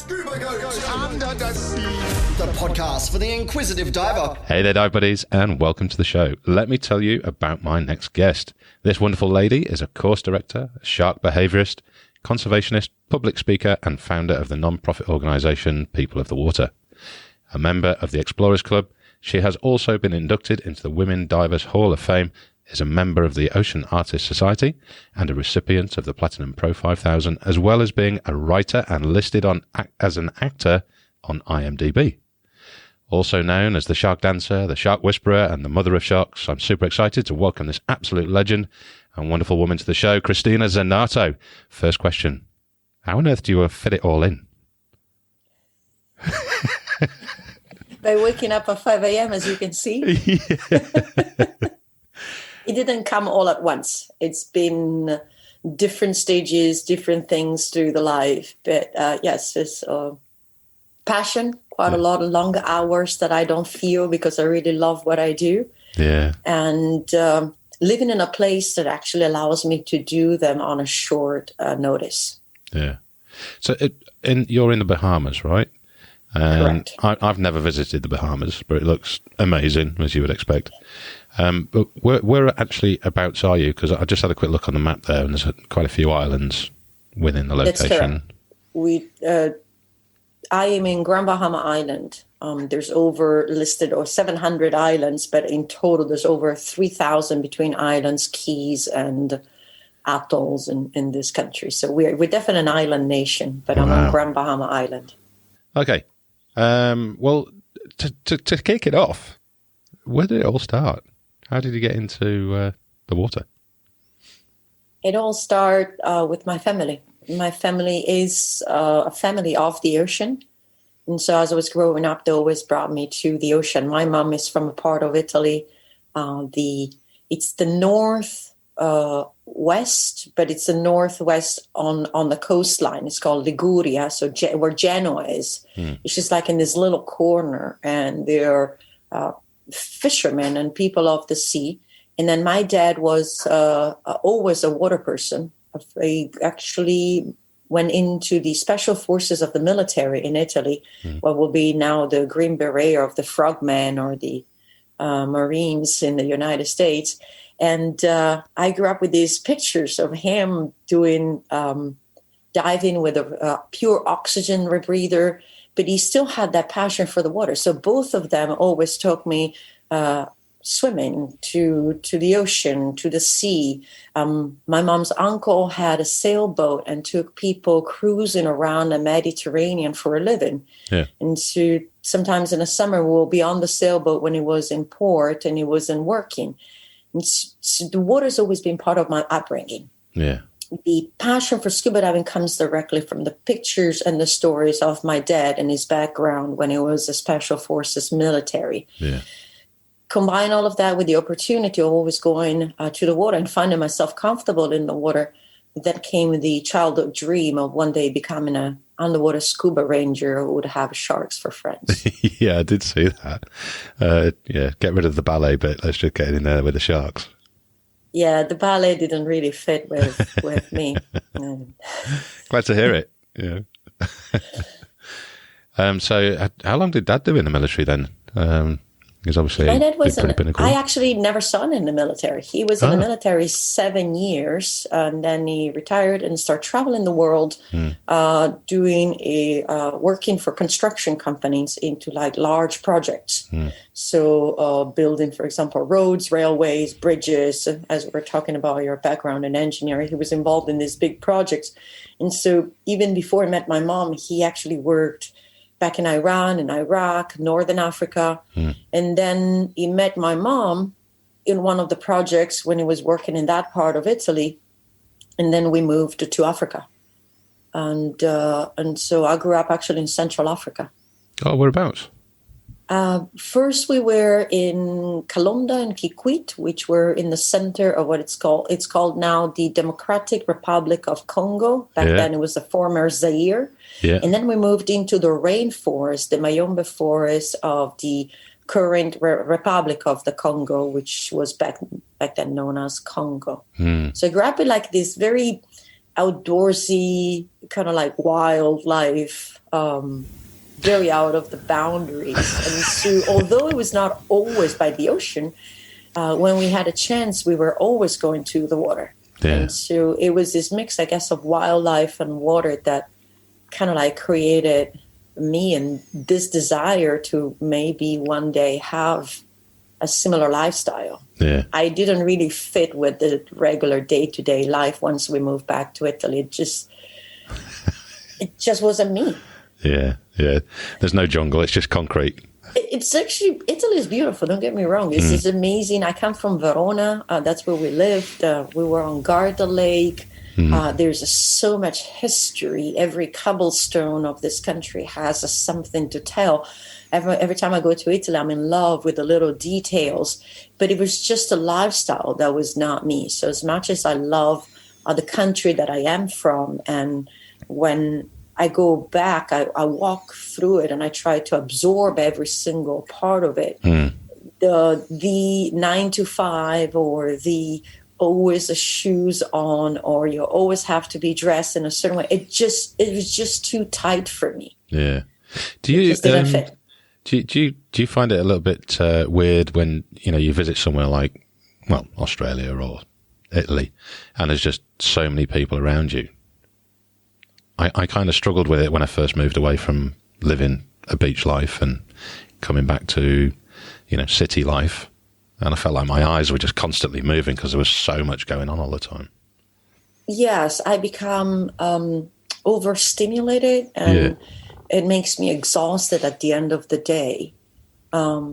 Scuba goes under the sea. The podcast for the inquisitive diver. Hey there, dive buddies, and welcome to the show. Let me tell you about my next guest. This wonderful lady is a course director, a shark behaviourist, conservationist, public speaker, and founder of the non-profit organisation People of the Water. A member of the Explorers Club, she has also been inducted into the Women Divers Hall of Fame, is a member of the Ocean Artists Society, and a recipient of the Platinum Pro 5000, as well as being a writer and listed on as an actor on IMDB. Also known as the Shark Dancer, the Shark Whisperer, and the Mother of Sharks, I'm super excited to welcome this absolute legend and wonderful woman to the show, Cristina Zenato. First question, how on earth do you fit it all in? By waking up at 5 a.m., as you can see. Yeah. It didn't come all at once. It's been different stages, different things through the life. But yes, it's passion, quite a lot of long hours that I don't feel because I really love what I do. Yeah. And living in a place that actually allows me to do them on a short notice. Yeah. So you're in the Bahamas, right? Correct. I've never visited the Bahamas, but it looks amazing, as you would expect. But where actually abouts are you? Because I just had a quick look on the map there, and there's quite a few islands within the location. That's correct. I am in Grand Bahama Island. There's over listed 700 islands, but in total there's over 3,000 between islands, keys, and atolls in this country. So we're definitely an island nation, but I'm on Grand Bahama Island. Okay. Well, to kick it off, where did it all start? How did you get into the water? It all started with my family. My family is a family of the ocean. And so as I was growing up, they always brought me to the ocean. My mom is from a part of Italy. It's the northwest, but it's the northwest on the coastline. It's called Liguria, so where Genoa is. It's just like in this little corner. And they're fishermen and people of the sea. And then my dad was always a water person. He actually went into the special forces of the military in Italy, what will be now the Green Beret or the Frogmen or the Marines in the United States. And I grew up with these pictures of him doing diving with a pure oxygen rebreather, but he still had that passion for the water. So both of them always took me swimming to the ocean, to the sea. My mom's uncle had a sailboat and took people cruising around the Mediterranean for a living. Yeah. And so sometimes in the summer we'll be on the sailboat when he was in port and he wasn't working. And so the water's always been part of my upbringing. Yeah. The passion for scuba diving comes directly from the pictures and the stories of my dad and his background when he was a special forces military. Yeah. Combine all of that with the opportunity of always going to the water and finding myself comfortable in the water. That came the childhood dream of one day becoming an underwater scuba ranger who would have sharks for friends. Yeah, I did see that. Get rid of the ballet bit. Let's just get in there with the sharks. Yeah, the ballet didn't really fit with me. Glad to hear it. Yeah. So how long did Dad do in the military then? Because obviously my dad was I actually never saw him in the military. He was in the military 7 years, and then he retired and started traveling the world, working for construction companies into like large projects. So building, for example, roads, railways, bridges. As we're talking about your background in engineering, he was involved in these big projects. And so even before I met my mom, he actually worked back in Iran and Iraq, Northern Africa. And then he met my mom in one of the projects when he was working in that part of Italy. And then we moved to Africa. And so I grew up actually in Central Africa. Oh, whereabouts? First, we were in Kalonda and Kikwit, which were in the center of what it's called. It's called now the Democratic Republic of Congo. Back then, it was the former Zaire. Yeah. And then we moved into the rainforest, the Mayombe forest of the current Republic of the Congo, which was back then known as Congo. So I grew up in like this very outdoorsy, kind of like wildlife, very out of the boundaries. And so although it was not always by the ocean, when we had a chance, we were always going to the water. Yeah. And so it was this mix, I guess, of wildlife and water that kind of like created me and this desire to maybe one day have a similar lifestyle. Yeah. I didn't really fit with the regular day-to-day life once we moved back to Italy. It just wasn't me. Yeah. There's no jungle. It's just concrete. It's actually, Italy is beautiful. Don't get me wrong. It's amazing. I come from Verona. That's where we lived. We were on Garda Lake. There's so much history. Every cobblestone of this country has something to tell. Every time I go to Italy, I'm in love with the little details. But it was just a lifestyle that was not me. So as much as I love the country that I am from, and when I go back, I walk through it and I try to absorb every single part of it. The 9 to 5 or the always the shoes on, or you always have to be dressed in a certain way. It was just too tight for me. Yeah. Do you find it a little bit weird when you visit somewhere like, well, Australia or Italy, and there's just so many people around you? I kind of struggled with it when I first moved away from living a beach life and coming back to, city life. And I felt like my eyes were just constantly moving because there was so much going on all the time. Yes, I become overstimulated, and it makes me exhausted at the end of the day. The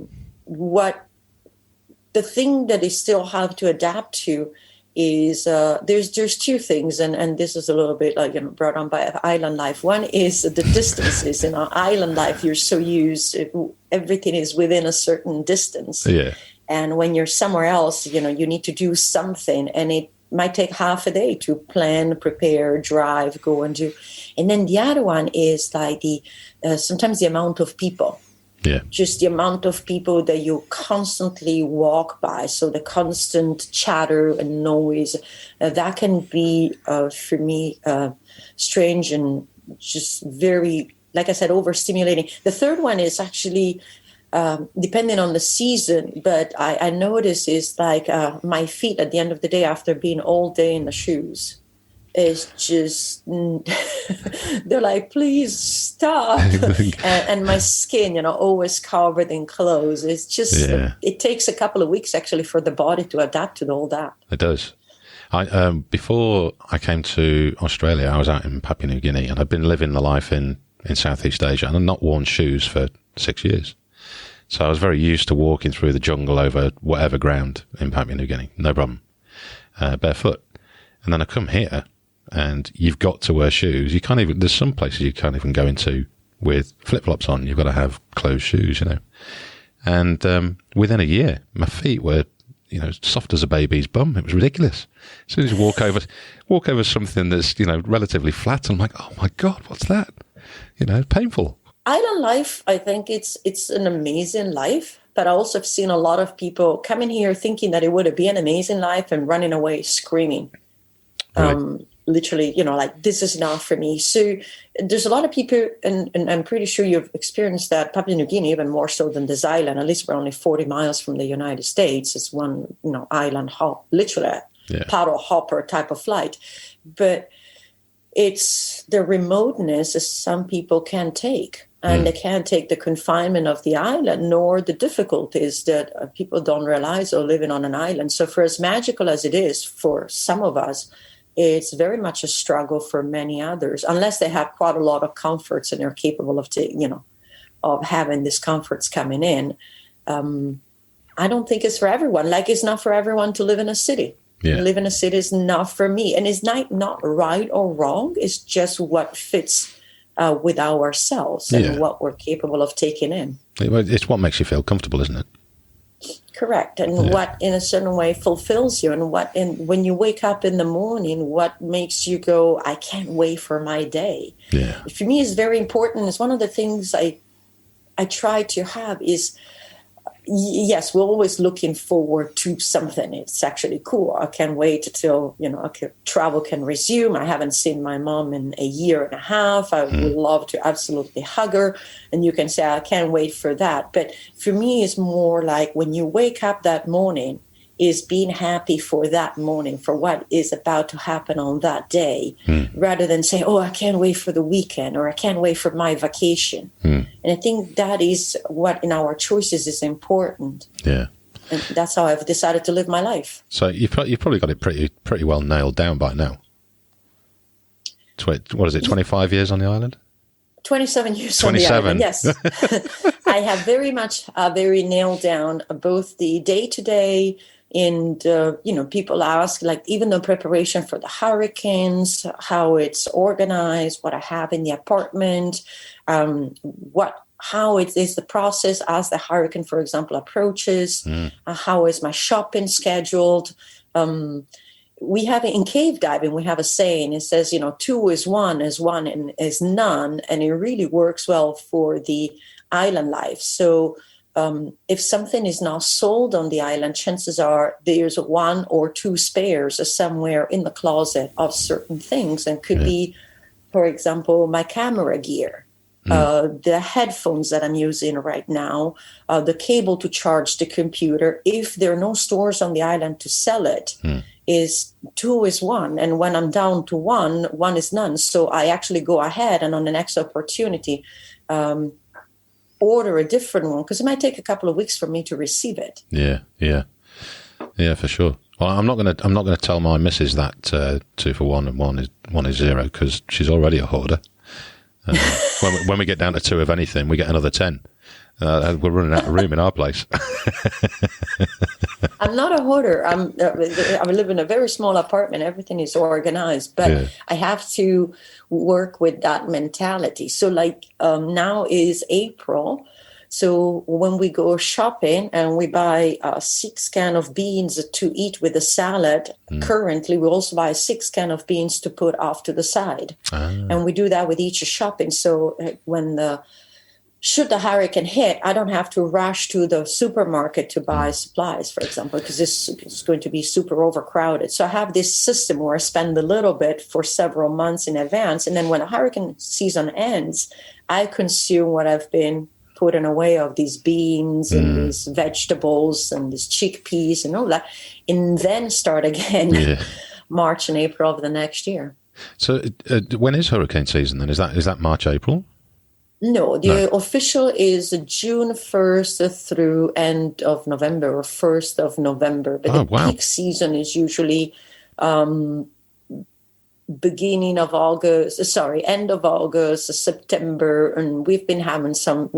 thing that I still have to adapt to is there's two things, and this is a little bit like brought on by island life. One is the distances. In our island life, you're so used, everything is within a certain distance. Yeah. And when you're somewhere else, you need to do something, and it might take half a day to plan, prepare, drive, go and do. And then the other one is like sometimes the amount of people. Yeah. Just the amount of people that you constantly walk by. So the constant chatter and noise, that can be, for me, strange and just very, like I said, overstimulating. The third one is actually, depending on the season, but I notice is like my feet at the end of the day after being all day in the shoes. It's just, they're like, please stop. and my skin, always covered in clothes. It's just, it takes a couple of weeks actually for the body to adapt to all that. It does. Before I came to Australia, I was out in Papua New Guinea, and I'd been living the life in Southeast Asia, and I'd not worn shoes for 6 years. So I was very used to walking through the jungle over whatever ground in Papua New Guinea, no problem, barefoot. And then I come here, and you've got to wear shoes. You can't even, there's some places you can't even go into with flip-flops on. You've got to have closed shoes, And within a year, my feet were, soft as a baby's bum. It was ridiculous. As soon as you walk over something that's, relatively flat, I'm like, oh my God, what's that? Painful. Island life, I think it's an amazing life, but I also have seen a lot of people coming here thinking that it would be an amazing life and running away screaming. Right. Literally, like, this is not for me. So there's a lot of people, and I'm pretty sure you've experienced that, Papua New Guinea, even more so than this island. At least we're only 40 miles from the United States. It's one, island hop, literally paddle hopper type of flight. But it's the remoteness that some people can't take. And they can't take the confinement of the island, nor the difficulties that people don't realize are living on an island. So for as magical as it is for some of us, it's very much a struggle for many others, unless they have quite a lot of comforts and are capable of of having these comforts coming in. I don't think it's for everyone. Like, it's not for everyone to live in a city. Yeah. Live in a city is not for me. And it's not right or wrong. It's just what fits with ourselves and what we're capable of taking in. It's what makes you feel comfortable, isn't it? Correct. And what in a certain way fulfills you, and when you wake up in the morning, what makes you go, I can't wait for my day. Yeah. For me, it's very important. It's one of the things I try to have is Yes, we're always looking forward to something. It's actually cool. I can't wait till, travel can resume. I haven't seen my mom in a year and a half. I would love to absolutely hug her. And you can say, I can't wait for that. But for me, it's more like when you wake up that morning, is being happy for that morning, for what is about to happen on that day, rather than say, oh, I can't wait for the weekend, or I can't wait for my vacation. And I think that is what in our choices is important. Yeah. And that's how I've decided to live my life. So you've probably got it pretty well nailed down by now. What is it, 25 years on the island? 27 years 27. on the island, yes. I have very much very nailed down both the day-to-day and, people ask, like, even the preparation for the hurricanes, how it's organized, what I have in the apartment, how it is the process as the hurricane, for example, approaches, how is my shopping scheduled. We have in cave diving, we have a saying, it says, 2 is 1 is none. And it really works well for the island life. So if something is not sold on the island, chances are there's 1 or 2 spares somewhere in the closet of certain things. And could be, for example, my camera gear, the headphones that I'm using right now, the cable to charge the computer. If there are no stores on the island to sell it, is 2 is 1. And when I'm down to 1, 1 is none. So I actually go ahead and on the next opportunity, order a different one, because it might take a couple of weeks for me to receive it. Yeah, for sure. Well, I'm not gonna tell my missus that 2 for 1 and 1 is 0, because she's already a hoarder. When we get down to 2 of anything, we get another 10. We're running out of room in our place. I'm not a hoarder. I live in a very small apartment. Everything is organized, but I have to work with that mentality. So like now is April. So when we go shopping and we buy 6 cans of beans to eat with a salad, currently we also buy 6 cans of beans to put off to the side. And we do that with each shopping. So should the hurricane hit, I don't have to rush to the supermarket to buy supplies, for example, because it's going to be super overcrowded. So I have this system where I spend a little bit for several months in advance. And then when the hurricane season ends, I consume what I've been putting away of these beans and these vegetables and these chickpeas and all that, and then start again March and April of the next year. So when is hurricane season then? Is that March, April? No, the official is June 1st through end of November or 1st of November. But peak season is usually end of August, September. And we've been having some,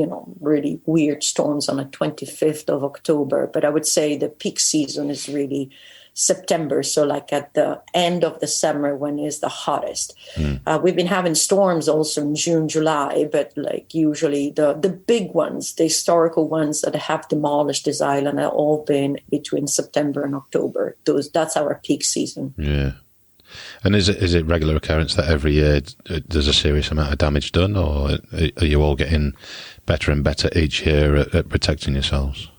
really weird storms on the 25th of October. But I would say the peak season is really September, so like at the end of the summer when it's the hottest. We've been having storms also in June, July, but like usually the big ones, the historical ones that have demolished this island have all been between September and October. That's our peak season. Yeah. And is it regular occurrence that every year there's a serious amount of damage done, or are you all getting better and better each year at protecting yourselves?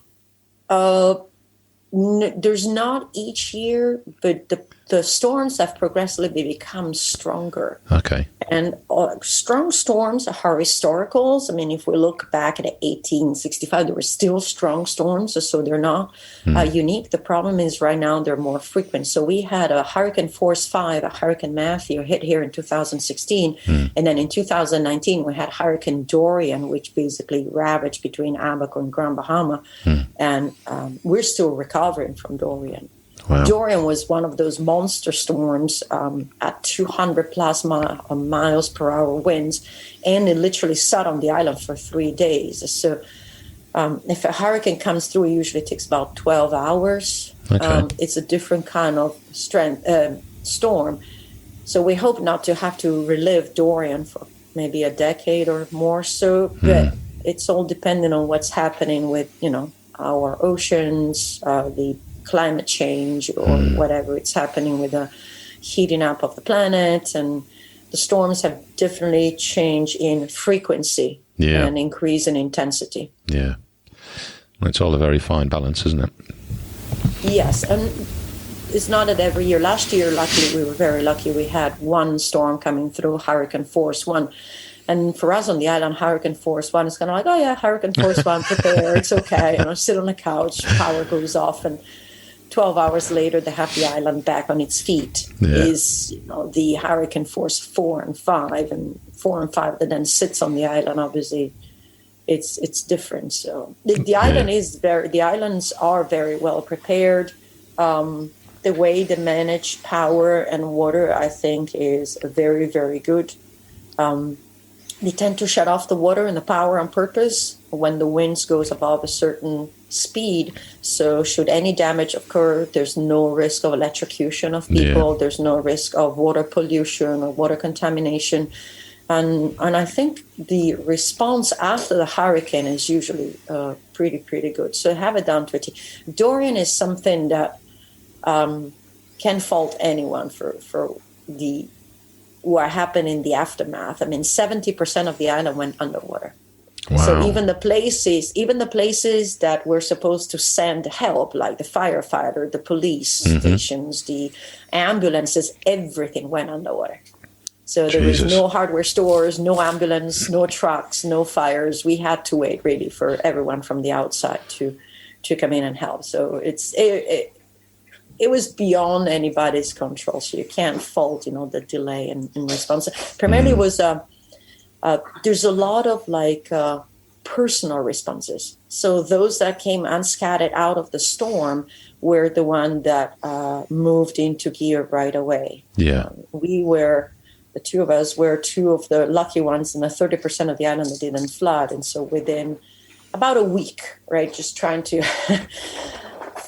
There's not each year, but the storms have progressively become stronger. Okay. And strong storms are historicals. I mean, if we look back at 1865, there were still strong storms, so they're not unique. The problem is right now they're more frequent. So we had a Hurricane Force 5, a Hurricane Matthew hit here in 2016. And then in 2019, we had Hurricane Dorian, which basically ravaged between Abaco and Grand Bahama. And we're still recovering from Dorian. Wow. Dorian was one of those monster storms at 200 plus miles per hour winds, and it literally sat on the island for 3 days. So if a hurricane comes through, it usually takes about 12 hours. Okay. It's a different kind of storm. So we hope not to have to relive Dorian for maybe a decade or more so, but it's all dependent on what's happening with, our oceans, the climate change or whatever it's happening with the heating up of the planet. And the storms have definitely changed in frequency and increase in intensity. Yeah. It's all a very fine balance, isn't it? Yes, and it's not that every year. Last year, luckily, we were very lucky. We had one storm coming through, Hurricane Force 1. And for us on the island, Hurricane Force 1 is kind of like, oh yeah, Hurricane Force 1, prepare, it's okay. Sit on the couch, power goes off, and 12 hours later, they have the island back on its feet. Is the Hurricane Force 4 and 5, and 4 and 5 that then sits on the island. Obviously, it's different. So the island the islands are very well prepared. The way they manage power and water, I think, is very, very good. They tend to shut off the water and the power on purpose when the winds goes above a certain speed. So should any damage occur, there's no risk of electrocution of people. Yeah. There's no risk of water pollution or water contamination. And I think the response after the hurricane is usually pretty good. So have it down to a T. Dorian is something that can fault anyone for what happened in the aftermath. I mean, 70% of the island went underwater. Wow. So even the places that were supposed to send help, like the firefighter, the police stations, the ambulances, everything went underwater. So there was no hardware stores, no ambulance, no trucks, no fires. We had to wait really for everyone from the outside to come in and help. So it was beyond anybody's control. So you can't fault, the delay in response. Primarily it was there's a lot of personal responses. So those that came unscathed out of the storm were the one that moved into gear right away. Yeah, the two of us were two of the lucky ones in the 30% of the island that didn't flood. And so within about a week, right, just trying to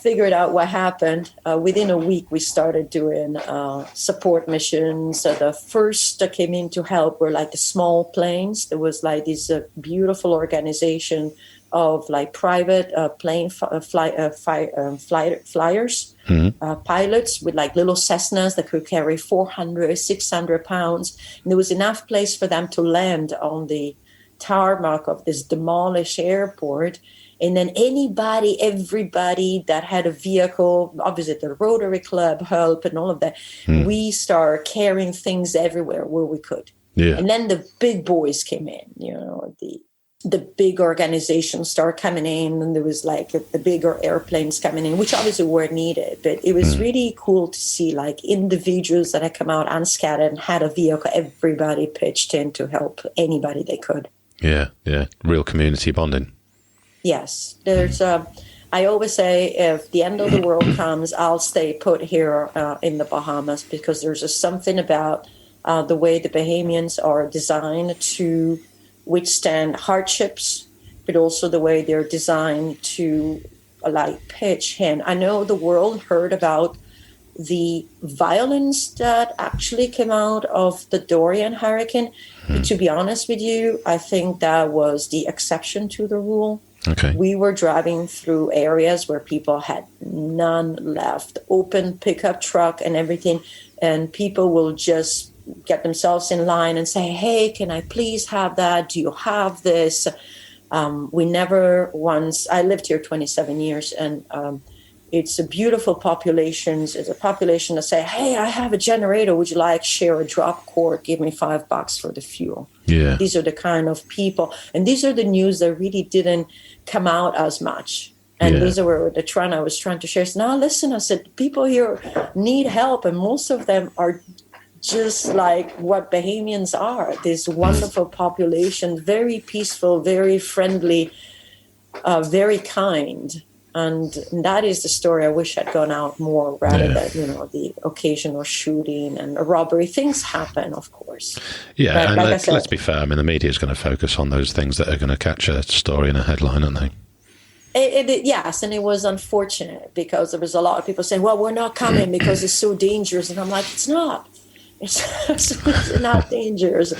figured out what happened. Within a week, we started doing support missions. The first that came in to help were the small planes. There was this beautiful organization of private plane flyers, pilots with little Cessnas that could carry 400, 600 pounds. And there was enough place for them to land on the tarmac of this demolished airport. And then everybody that had a vehicle, obviously the Rotary Club help and all of that, we started carrying things everywhere where we could. Yeah. And then the big boys came in, the big organizations started coming in, and there was the bigger airplanes coming in, which obviously were needed. But it was really cool to see individuals that had come out unscathed and had a vehicle. Everybody pitched in to help anybody they could. Yeah, real community bonding. Yes, there's. I always say, if the end of the world comes, I'll stay put here in the Bahamas, because there's just something about the way the Bahamians are designed to withstand hardships, but also the way they're designed to pitch in. I know the world heard about the violence that actually came out of the Dorian hurricane. But to be honest with you, I think that was the exception to the rule. Okay. We were driving through areas where people had none left, open pickup truck and everything, and people will just get themselves in line and say, hey, can I please have that? Do you have this? We never once, I lived here 27 years, and it's a beautiful population. It's a population that say, hey, I have a generator. Would you share a drop cord? Give me $5 for the fuel. Yeah. These are the kind of people. And these are the news that really didn't come out as much. And these are the trend I was trying to share. So now listen, I said, people here need help. And most of them are just like what Bahamians are. This wonderful population, very peaceful, very friendly, very kind. And that is the story I wish had gone out more, rather than, the occasional shooting and a robbery. Things happen, of course. Yeah, but and let's be fair. I mean, the media is going to focus on those things that are going to catch a story in a headline, aren't they? Yes, and it was unfortunate, because there was a lot of people saying, well, we're not coming because it's so dangerous. And I'm like, it's not. It's not dangerous.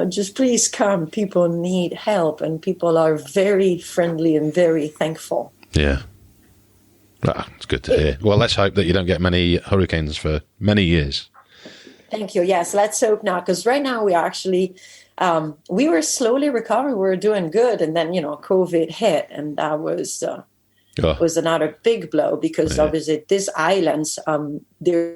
Just please come. People need help, and people are very friendly and very thankful. Yeah. It's good to hear. Well, let's hope that you don't get many hurricanes for many years. Thank you. Yes, let's hope not, because right now we are actually, we were slowly recovering. We were doing good. And then, COVID hit. And that was another big blow because obviously these islands, they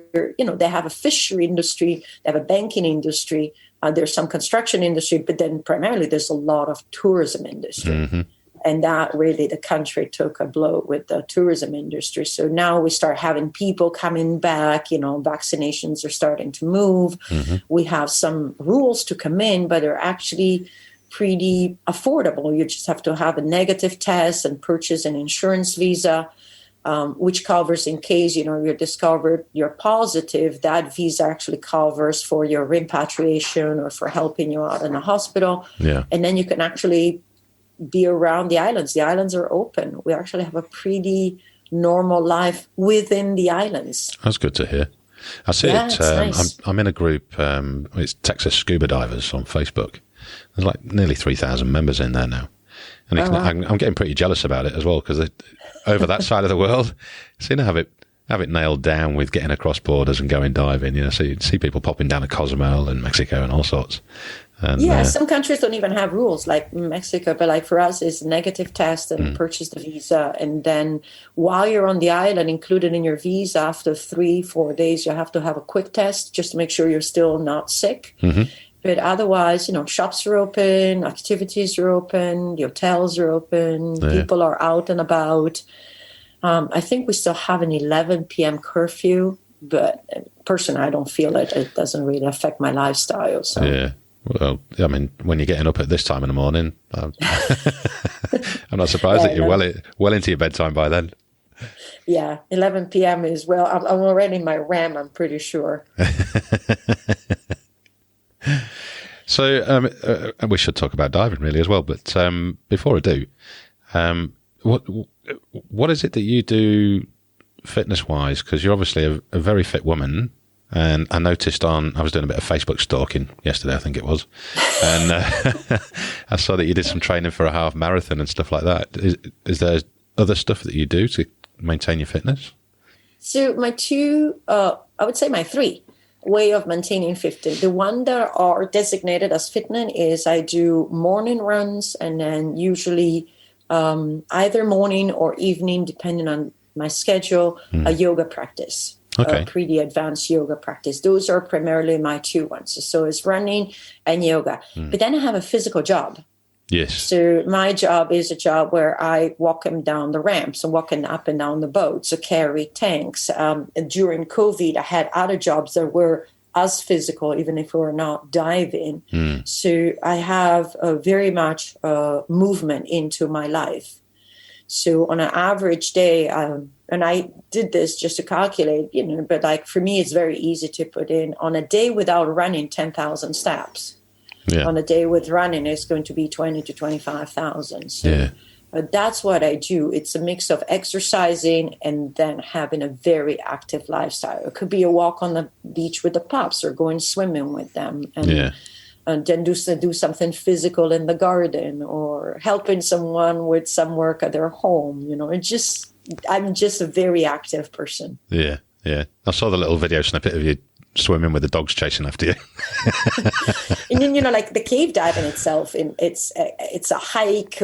have a fishery industry, they have a banking industry, there's some construction industry, but then primarily there's a lot of tourism industry. Mm-hmm. And that really, the country took a blow with the tourism industry. So now we start having people coming back, vaccinations are starting to move. Mm-hmm. We have some rules to come in, but they're actually pretty affordable. You just have to have a negative test and purchase an insurance visa, which covers in case, you're discovered you're positive. That visa actually covers for your repatriation or for helping you out in the hospital. Yeah. And then you can actually be around the islands. The islands are open. We actually have a pretty normal life within the islands. That's good to hear. I see it. Nice. I'm in a group. It's Texas Scuba Divers on Facebook. There's like nearly 3,000 members in there now. And I'm getting pretty jealous about it as well because over that side of the world, seem to have it nailed down with getting across borders and going diving. So you see people popping down to Cozumel and Mexico and all sorts. And, some countries don't even have rules like Mexico, but like for us, it's negative test and purchase the visa. And then while you're on the island, included in your visa, after 3-4 days, you have to have a quick test just to make sure you're still not sick. Mm-hmm. But otherwise, shops are open, activities are open, the hotels are open, people are out and about. I think we still have an 11 p.m. curfew, but personally, I don't feel it. It doesn't really affect my lifestyle. So. Yeah. Well, I mean, when you're getting up at this time in the morning, I'm not surprised that you're well into your bedtime by then. Yeah, 11 p.m. is, I'm already in my REM, I'm pretty sure. So we should talk about diving really as well. But before I do, what is it that you do fitness-wise? Because you're obviously a very fit woman. And I noticed I was doing a bit of Facebook stalking yesterday, I think it was. And I saw that you did some training for a half marathon and stuff like that. Is there other stuff that you do to maintain your fitness? So my my three way of maintaining fitness. The one that are designated as fitness is I do morning runs and then usually either morning or evening, depending on my schedule, a yoga practice. Okay. Pretty advanced yoga practice. Those are primarily my two ones. So it's running and yoga. But then I have a physical job. Yes. So my job is a job where I walk them down the ramps and walking up and down the boats, so carry tanks. During COVID, I had other jobs that were as physical, even if we were not diving. So I have very much movement into my life. So on an average day, and I did this just to calculate, but like for me, it's very easy to put in on a day without running 10,000 steps. Yeah. On a day with running, it's going to be 20 to 25,000. So that's what I do. It's a mix of exercising and then having a very active lifestyle. It could be a walk on the beach with the pups or going swimming with them. And then do something physical in the garden or helping someone with some work at their home. I'm just a very active person. Yeah, yeah. I saw the little video snippet of you swimming with the dogs chasing after you. And then, like the cave diving itself, it's a hike,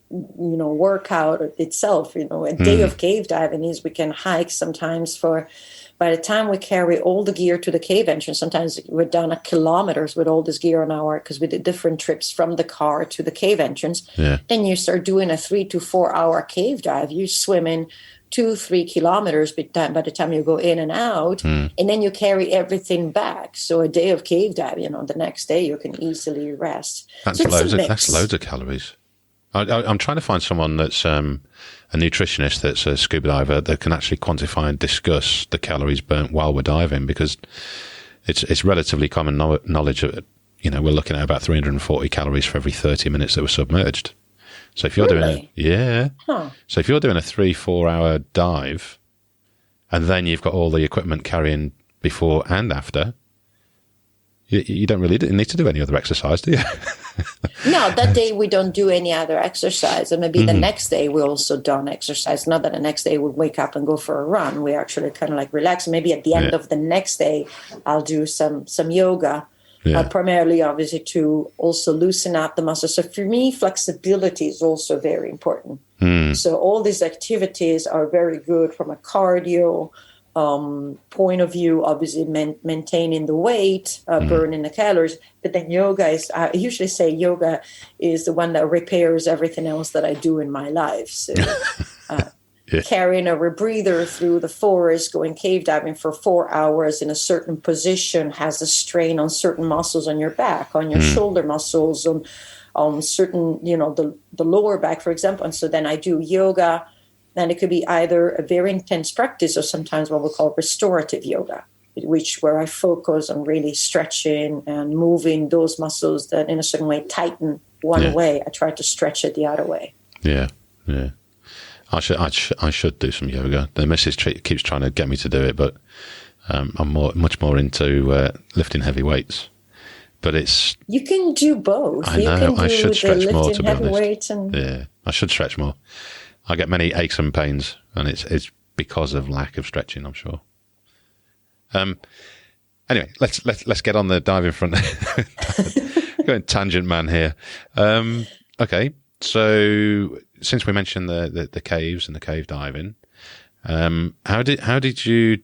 workout itself. A day of cave diving is we can hike sometimes for... By the time we carry all the gear to the cave entrance, sometimes we're down kilometers with all this gear on because we did different trips from the car to the cave entrance. Yeah. Then you start doing a 3 to 4 hour cave dive. You're swimming 2-3 kilometers by the time you go in and out, and then you carry everything back. So a day of cave dive, the next day you can easily rest. That's loads of calories. I'm trying to find someone that's a nutritionist that's a scuba diver that can actually quantify and discuss the calories burnt while we're diving, because it's relatively common knowledge of, we're looking at about 340 calories for every 30 minutes that we're submerged. So if you're doing so if you're doing a 3-4 hour dive and then you've got all the equipment carrying before and after, you don't really need to do any other exercise, do you? No, that day we don't do any other exercise. And maybe the next day we also don't exercise. Not that the next day we wake up and go for a run. We actually kind of like relax. Maybe at the end of the next day, I'll do some yoga. primarily, obviously, to also loosen up the muscles. So for me, flexibility is also very important. So all these activities are very good from a cardio point of view, obviously maintaining the weight, burning the calories. But then yoga is, I usually say yoga is the one that repairs everything else that I do in my life. So carrying a rebreather through the forest, going cave diving for 4 hours in a certain position has a strain on certain muscles on your back, on your shoulder muscles, on certain, the lower back, for example. And so then I do yoga, and it could be either a very intense practice or sometimes what we call restorative yoga, where I focus on really stretching and moving those muscles that in a certain way tighten one way. I try to stretch it the other way. Yeah, yeah. I should do some yoga. The missus keeps trying to get me to do it, but I'm much more into lifting heavy weights. But you can do both. I know. I should stretch more, to be honest. Weights I should stretch more. I get many aches and pains, and it's because of lack of stretching, I'm sure. Anyway, let's get on the diving front. Going tangent man here. Okay, so since we mentioned the caves and the cave diving, how did you?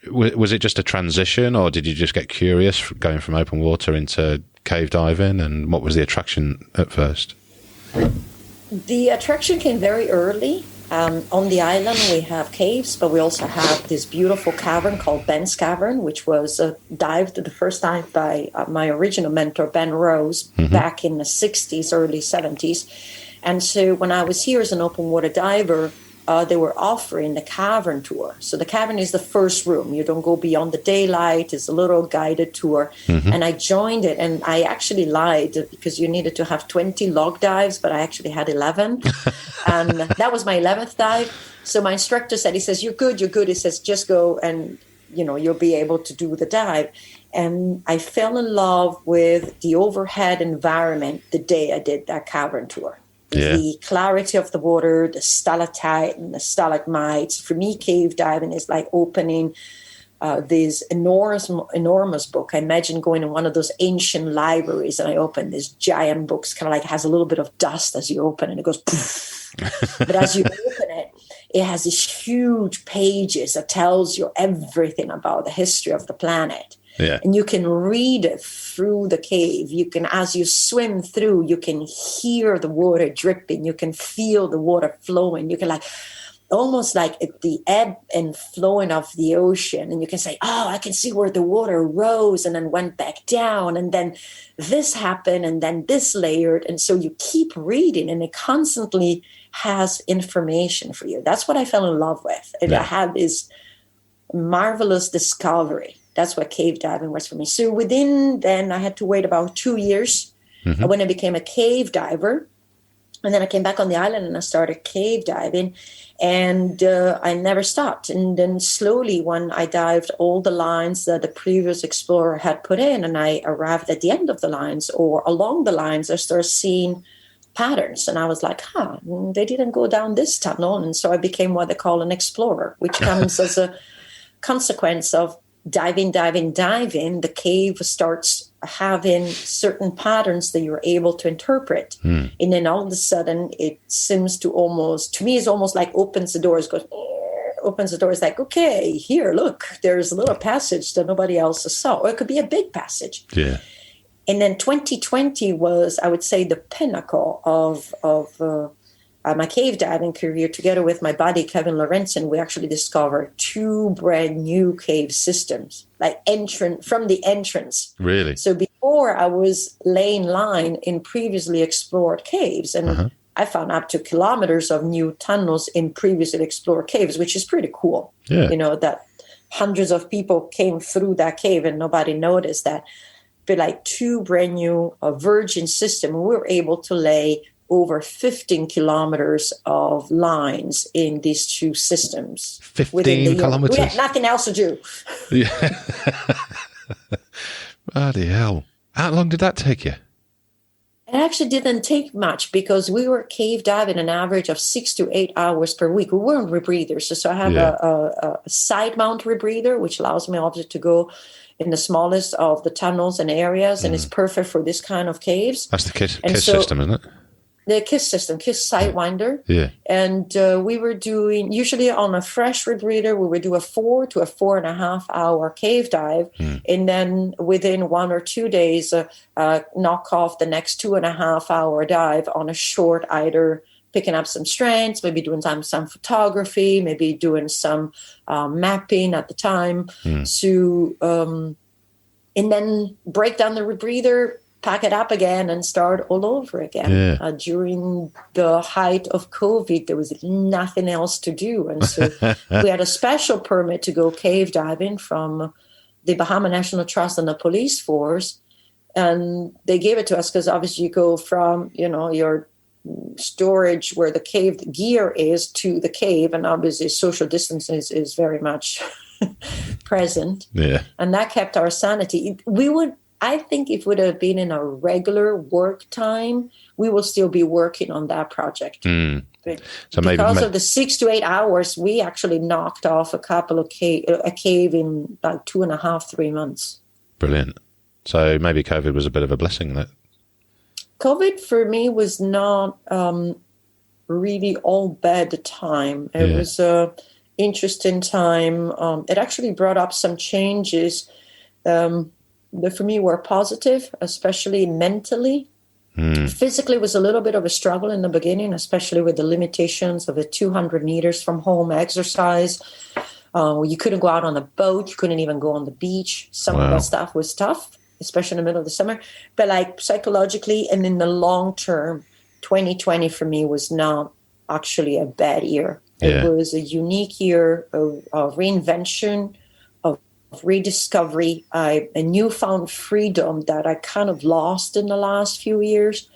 Was it just a transition, or did you just get curious going from open water into cave diving? And what was the attraction at first? The attraction came very early. On the island, we have caves, but we also have this beautiful cavern called Ben's Cavern, which was dived the first time by my original mentor, Ben Rose, back in the 60s, early 70s. And so when I was here as an open water diver, they were offering the cavern tour. So the cavern is the first room. You don't go beyond the daylight. It's a little guided tour. And I joined it, and I actually lied because you needed to have 20 log dives, but I actually had 11. And that was my 11th dive. So my instructor said, he says, you're good. He says, just go and, you'll be able to do the dive. And I fell in love with the overhead environment the day I did that cavern tour. Yeah. The clarity of the water, the stalactite and the stalagmites. For me, cave diving is like opening this enormous book. I imagine going in one of those ancient libraries, and I open this giant book. Kind of like has a little bit of dust as you open it, and it goes poof. But as you open it, it has these huge pages that tells you everything about the history of the planet. Yeah. And you can read it through the cave. You can, as you swim through, you can hear the water dripping. You can feel the water flowing. You can almost like the ebb and flowing of the ocean. And you can say, oh, I can see where the water rose and then went back down. And then this happened and then this layered. And so you keep reading, and it constantly has information for you. That's what I fell in love with. And I had this marvelous discovery. That's what cave diving was for me. So then I had to wait about 2 years when I became a cave diver. And then I came back on the island and I started cave diving, and I never stopped. And then slowly, when I dived all the lines that the previous explorer had put in, and I arrived at the end of the lines or along the lines, I started seeing patterns. And I was like, they didn't go down this tunnel. And so I became what they call an explorer, which comes as a consequence of diving, the cave starts having certain patterns that you're able to interpret. And then all of a sudden, it seems to me, it's almost like opens the doors, like, okay, here, look, there's a little passage that nobody else saw. Or it could be a big passage. Yeah. And then 2020 was, I would say, the pinnacle of my cave diving career. Together with my buddy, Kevin Lorenzen, we actually discovered 2 brand new cave systems, like from the entrance. Really? So before, I was laying line in previously explored caves, and I found up to kilometers of new tunnels in previously explored caves, which is pretty cool. Yeah. That hundreds of people came through that cave and nobody noticed that. But like 2 brand new virgin system, we were able to lay over 15 kilometers of lines in these 2 systems. 15 kilometers? We had nothing else to do. Yeah. Bloody hell. How long did that take you? actually didn't take much because we were cave diving an average of 6 to 8 hours per week. We weren't rebreathers. So I have a side mount rebreather, which allows me obviously to go in the smallest of the tunnels and areas, and it's perfect for this kind of caves. That's the KISS system, isn't it? The KISS system, KISS Sidewinder. Yeah. And we were doing, usually on a fresh rebreather, we would do a 4 to a 4.5 hour cave dive. And then within 1 or 2 days, knock off the next 2.5 hour dive on a short, either picking up some strands, maybe doing some photography, maybe doing some mapping at the time. So, and then break down the rebreather, pack it up again, and start all over again. During the height of COVID, there was nothing else to do. And so we had a special permit to go cave diving from the Bahamas National Trust and the police force. And they gave it to us because obviously you go from, your storage where the cave gear is to the cave, and obviously social distance is very much present. And that kept our sanity. I think if it would have been in a regular work time, we will still be working on that project. So because of the 6 to 8 hours, we actually knocked off a cave in like 2.5, 3 months. Brilliant. So maybe COVID was a bit of a blessing that. COVID for me was not really all bad time. It was an interesting time. It actually brought up some changes that for me were positive, especially mentally. Physically was a little bit of a struggle in the beginning, especially with the limitations of a 200 meters from home exercise. You couldn't go out on the boat. You couldn't even go on the beach. Some of that stuff was tough, especially in the middle of the summer. But like psychologically and in the long term, 2020 for me was not actually a bad year. It was a unique year of reinvention, of rediscovery, a newfound freedom that I kind of lost in the last few years.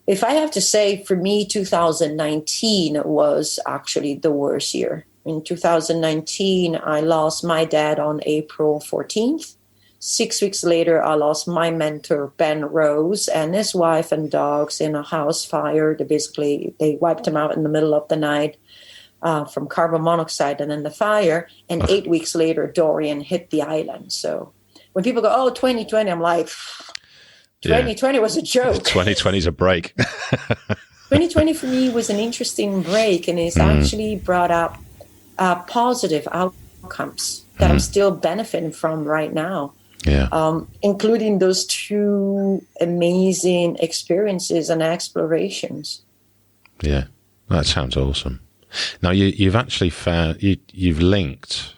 If I have to say, for me, 2019 was actually the worst year. In 2019, I lost my dad on April 14th. 6 weeks later, I lost my mentor, Ben Rose, and his wife and dogs in a house fire. They wiped him out in the middle of the night from carbon monoxide and then the fire. And 8 weeks later, Dorian hit the island. So when people go, 2020, I'm like, 2020 was a joke. 2020 is a break. 2020 for me was an interesting break, and it's actually brought up positive outcomes that I'm still benefiting from right now. Including those 2 amazing experiences and explorations. That sounds awesome. Now you've actually found you've linked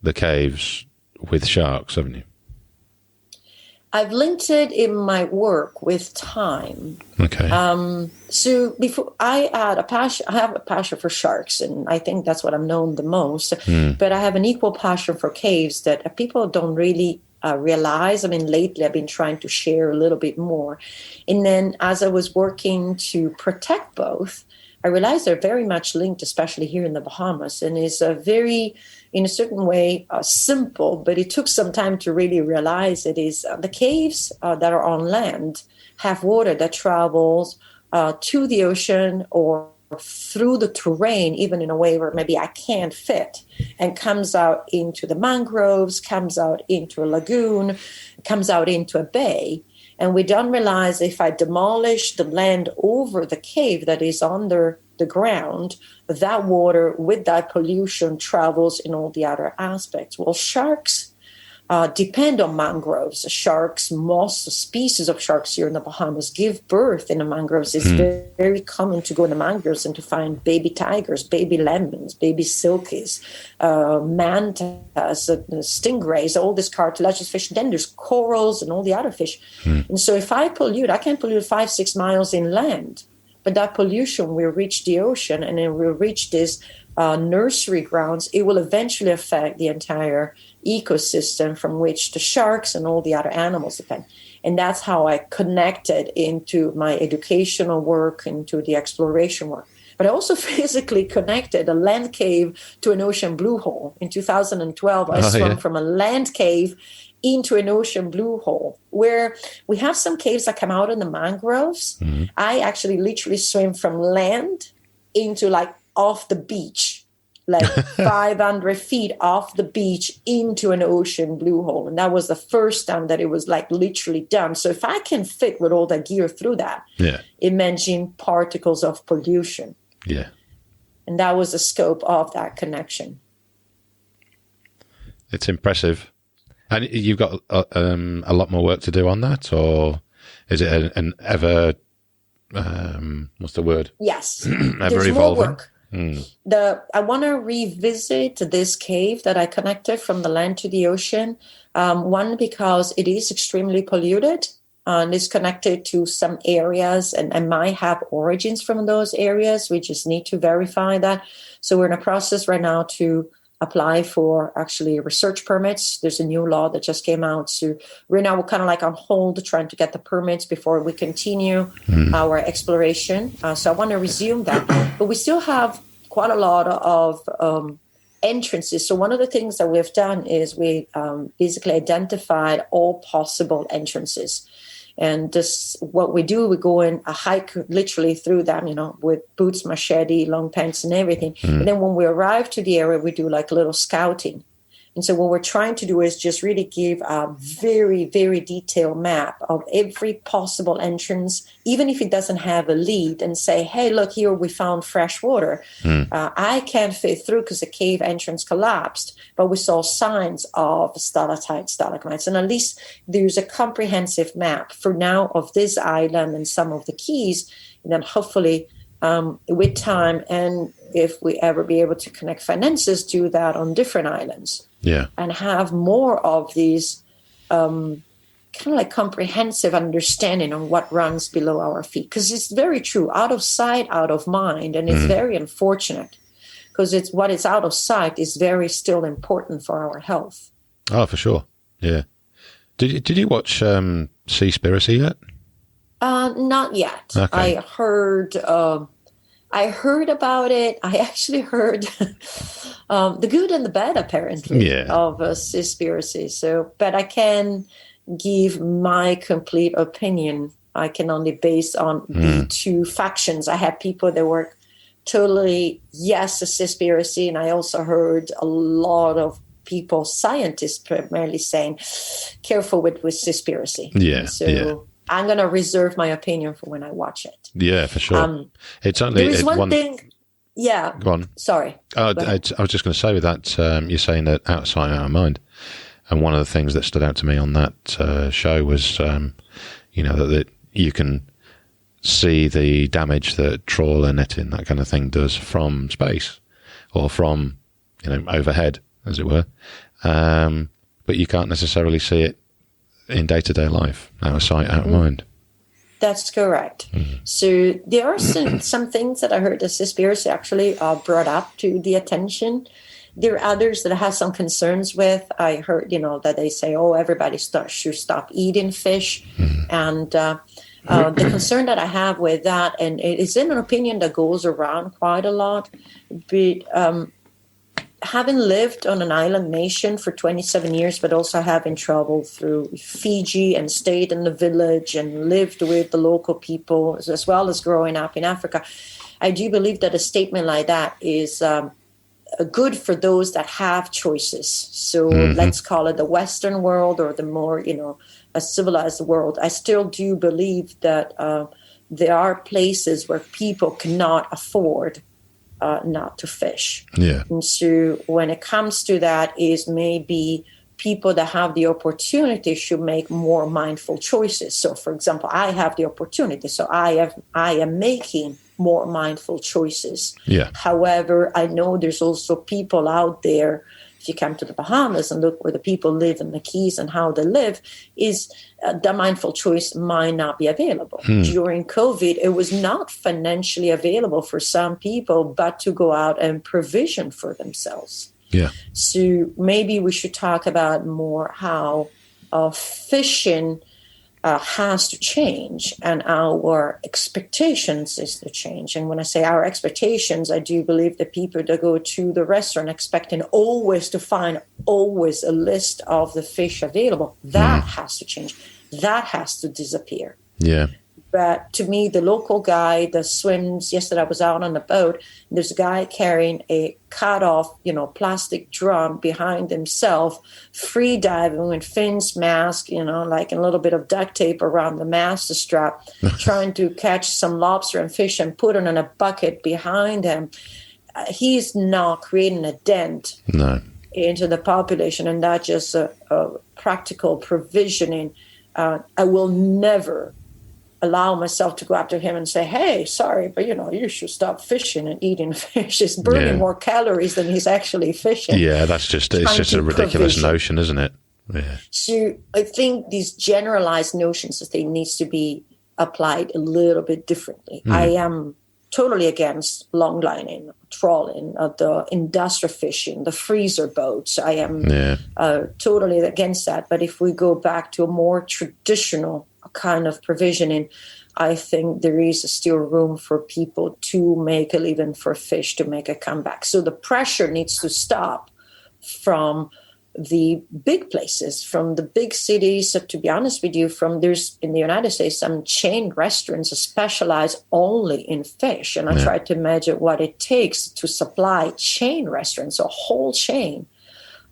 the caves with sharks, haven't you? I've linked it in my work with time. Okay. So before I have a passion for sharks, and I think that's what I'm known the most. But I have an equal passion for caves that people don't really realize. I mean, lately I've been trying to share a little bit more. And then as I was working to protect both, I realized they're very much linked, especially here in the Bahamas, and is a very, in a certain way, simple, but it took some time to really realize it is the caves that are on land have water that travels to the ocean or through the terrain, even in a way where maybe I can't fit, and comes out into the mangroves, comes out into a lagoon, comes out into a bay. And we don't realize if I demolish the land over the cave that is under the ground, that water with that pollution travels in all the other aspects. Well, sharks depend on mangroves. Sharks, most species of sharks here in the Bahamas give birth in the mangroves. It's very, very common to go in the mangroves and to find baby tigers, baby lemons, baby silkies, mantas, stingrays, all these cartilaginous fish. Then there's corals and all the other fish. And so if I pollute, I can pollute 5-6 miles inland, but that pollution will reach the ocean and it will reach these nursery grounds. It will eventually affect the entire ecosystem from which the sharks and all the other animals depend. And that's how I connected into my educational work, into the exploration work. But I also physically connected a land cave to an ocean blue hole. In 2012, I swam from a land cave into an ocean blue hole, where we have some caves that come out in the mangroves. Mm-hmm. I actually literally swim from land into like off the beach, like 500 feet off the beach into an ocean blue hole. And that was the first time that it was like literally done. So if I can fit with all that gear through that, imagine particles of pollution. Yeah. And that was the scope of that connection. It's impressive. And you've got a lot more work to do on that, or is it an ever, what's the word? Yes. Ever There's evolving? More work. I want to revisit this cave that I connected from the land to the ocean. One, because it is extremely polluted and is connected to some areas and might have origins from those areas. We just need to verify that. So we're in a process right now to apply for actually research permits. There's a new law that just came out. So right now we're kind of like on hold trying to get the permits before we continue our exploration. So I want to resume that. But we still have quite a lot of entrances. So one of the things that we've done is we basically identified all possible entrances. And this, what we do, we go in a hike literally through them, with boots, machete, long pants and everything. And then when we arrive to the area, we do like a little scouting. And so what we're trying to do is just really give a very, very detailed map of every possible entrance, even if it doesn't have a lead, and say, hey, look, here we found fresh water. I can't fit through because the cave entrance collapsed, but we saw signs of stalactites, stalagmites. And at least there's a comprehensive map for now of this island and some of the keys. And then hopefully with time, and if we ever be able to connect finances, do that on different islands. Yeah. And have more of these kind of like comprehensive understanding on what runs below our feet. Because it's very true, out of sight, out of mind. And it's very unfortunate because it's what is out of sight is very still important for our health. Oh, for sure. Yeah. Did you watch Seaspiracy yet? Not yet. Okay. I heard about it. I actually heard the good and the bad, apparently, of Seaspiracy. So, but I can give my complete opinion. I can only base on the two factions. I have people that were totally yes to Seaspiracy, and I also heard a lot of people, scientists primarily, saying careful with Seaspiracy. Yeah. So I'm going to reserve my opinion for when I watch it. Yeah, for sure. It's only there is one thing. Yeah. Go on. Sorry. I was just going to say with that, you're saying that out of sight, out of mind. And one of the things that stood out to me on that show was, that you can see the damage that trawler netting, that kind of thing, does from space or from, overhead, as it were. But you can't necessarily see it in day-to-day life, out of sight, out of mind. That's correct. So there are some things that I heard the Seaspiracy actually brought up to the attention. There are others that I have some concerns with. I heard, that they say, everybody should stop eating fish. And the concern that I have with that, and it is an opinion that goes around quite a lot, but having lived on an island nation for 27 years, but also having traveled through Fiji and stayed in the village and lived with the local people, as well as growing up in Africa, I do believe that a statement like that is good for those that have choices. So let's call it the Western world or the more, a civilized world. I still do believe that there are places where people cannot afford not to fish. Yeah. And so when it comes to that is maybe people that have the opportunity should make more mindful choices. So for example, I have the opportunity, so I am making more mindful choices. Yeah. However, I know there's also people out there. If you come to the Bahamas and look where the people live in the Keys and how they live, is the mindful choice might not be available. During COVID, it was not financially available for some people, but to go out and provision for themselves. Yeah. So maybe we should talk about more how fishing has to change, and our expectations is to change. And when I say our expectations, I do believe that people that go to the restaurant expecting always to find always a list of the fish available, that has to change. That has to disappear. Yeah. But to me, the local guy that swims, yesterday I was out on the boat, there's a guy carrying a cut off, plastic drum behind himself, free diving with fins, mask, like a little bit of duct tape around the master strap, trying to catch some lobster and fish and put it in a bucket behind him. He's not creating a dent into the population, and that's just a practical provisioning. I will never allow myself to go after him and say, hey, sorry, but you should stop fishing and eating fish. He's burning more calories than he's actually fishing. Yeah, it's just a ridiculous notion, isn't it? Yeah. So I think these generalized notions that they needs to be applied a little bit differently. I am totally against long lining, trawling, the industrial fishing, the freezer boats. I am totally against that. But if we go back to a more traditional kind of provisioning, I think there is still room for people to make a living, for fish to make a comeback. So the pressure needs to stop from the big places, from the big cities. So to be honest with you, there's in the United States some chain restaurants specialize only in fish, and I try to imagine what it takes to supply chain restaurants, a whole chain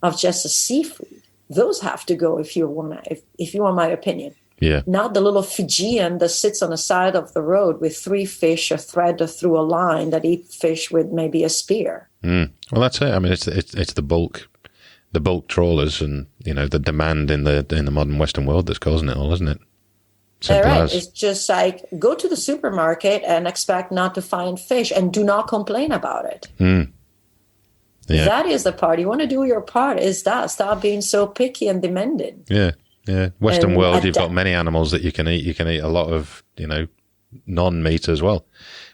of just a seafood. Those have to go if you want my opinion. Yeah. Not the little Fijian that sits on the side of the road with 3 fish or thread through a line that eat fish with maybe a spear. Well, that's it. I mean, it's the bulk trawlers and the demand in the modern Western world that's causing it all, isn't it? Simple as. It's just like go to the supermarket and expect not to find fish, and do not complain about it. Yeah. That is the part. You want to do your part. Is that stop being so picky and demanding. Yeah. Yeah, Western world, you've got many animals that you can eat. You can eat a lot of, non-meat as well.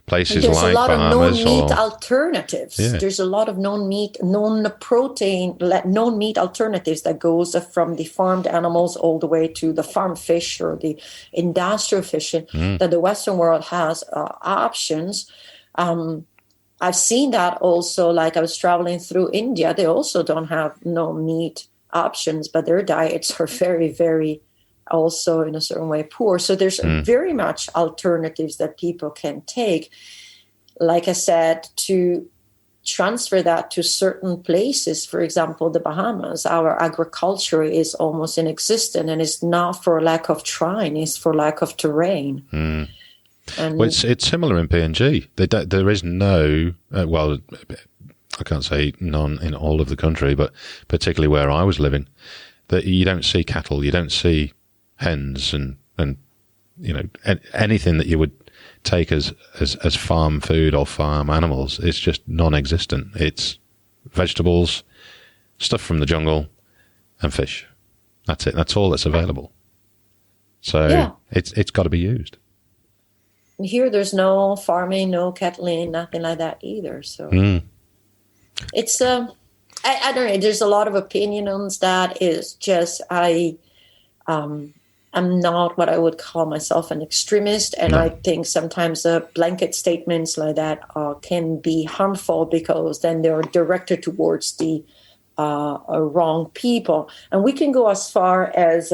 Places like Bahamas. There's a lot of non-meat alternatives. Yeah. There's a lot of non-meat, non-protein, non-meat alternatives that goes from the farmed animals all the way to the farm fish or the industrial fishing that the Western world has options. I've seen that also, like I was traveling through India. They also don't have no meat options, but their diets are very, very also in a certain way poor. So there's very much alternatives that people can take, like I said, to transfer that to certain places. For example, the Bahamas, our agriculture is almost inexistent, and it's not for lack of trying, it's for lack of terrain. And well, it's similar in PNG. There is no I can't say none in all of the country, but particularly where I was living, that you don't see cattle, you don't see hens and anything that you would take as farm food or farm animals. It's just non-existent. It's vegetables, stuff from the jungle, and fish. That's it. That's all that's available. So it's got to be used. Here, there's no farming, no cattling, nothing like that either. So. It's I don't know. There's a lot of opinion on that. Is just I'm not what I would call myself an extremist, and I think sometimes blanket statements like that can be harmful because then they're directed towards the wrong people, and we can go as far as.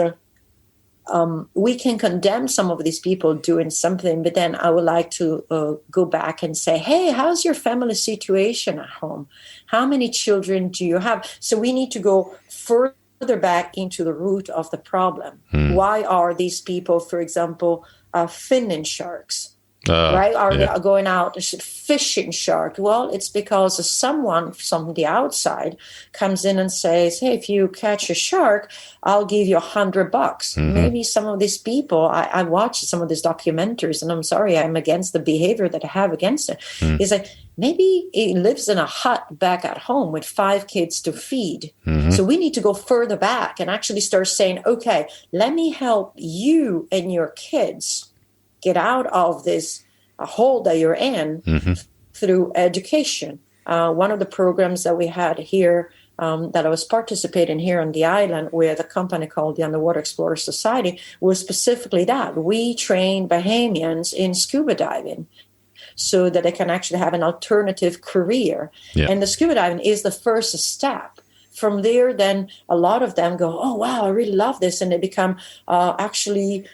We can condemn some of these people doing something, but then I would like to go back and say, hey, how's your family situation at home? How many children do you have? So we need to go further back into the root of the problem. Why are these people, for example, finning sharks? Right? Are they going out fishing shark? Well, it's because someone from the outside comes in and says, hey, if you catch a shark, I'll give you $100. Maybe some of these people, I watched some of these documentaries, and I'm sorry, I'm against the behavior that I have against it. It's like, maybe he lives in a hut back at home with 5 kids to feed. So we need to go further back and actually start saying, okay, let me help you and your kids get out of this hole that you're in through education. One of the programs that we had here that I was participating here on the island with a company called the Underwater Explorer Society was specifically that. We train Bahamians in scuba diving so that they can actually have an alternative career. Yeah. And the scuba diving is the first step. From there, then a lot of them go, oh, wow, I really love this. And they become actually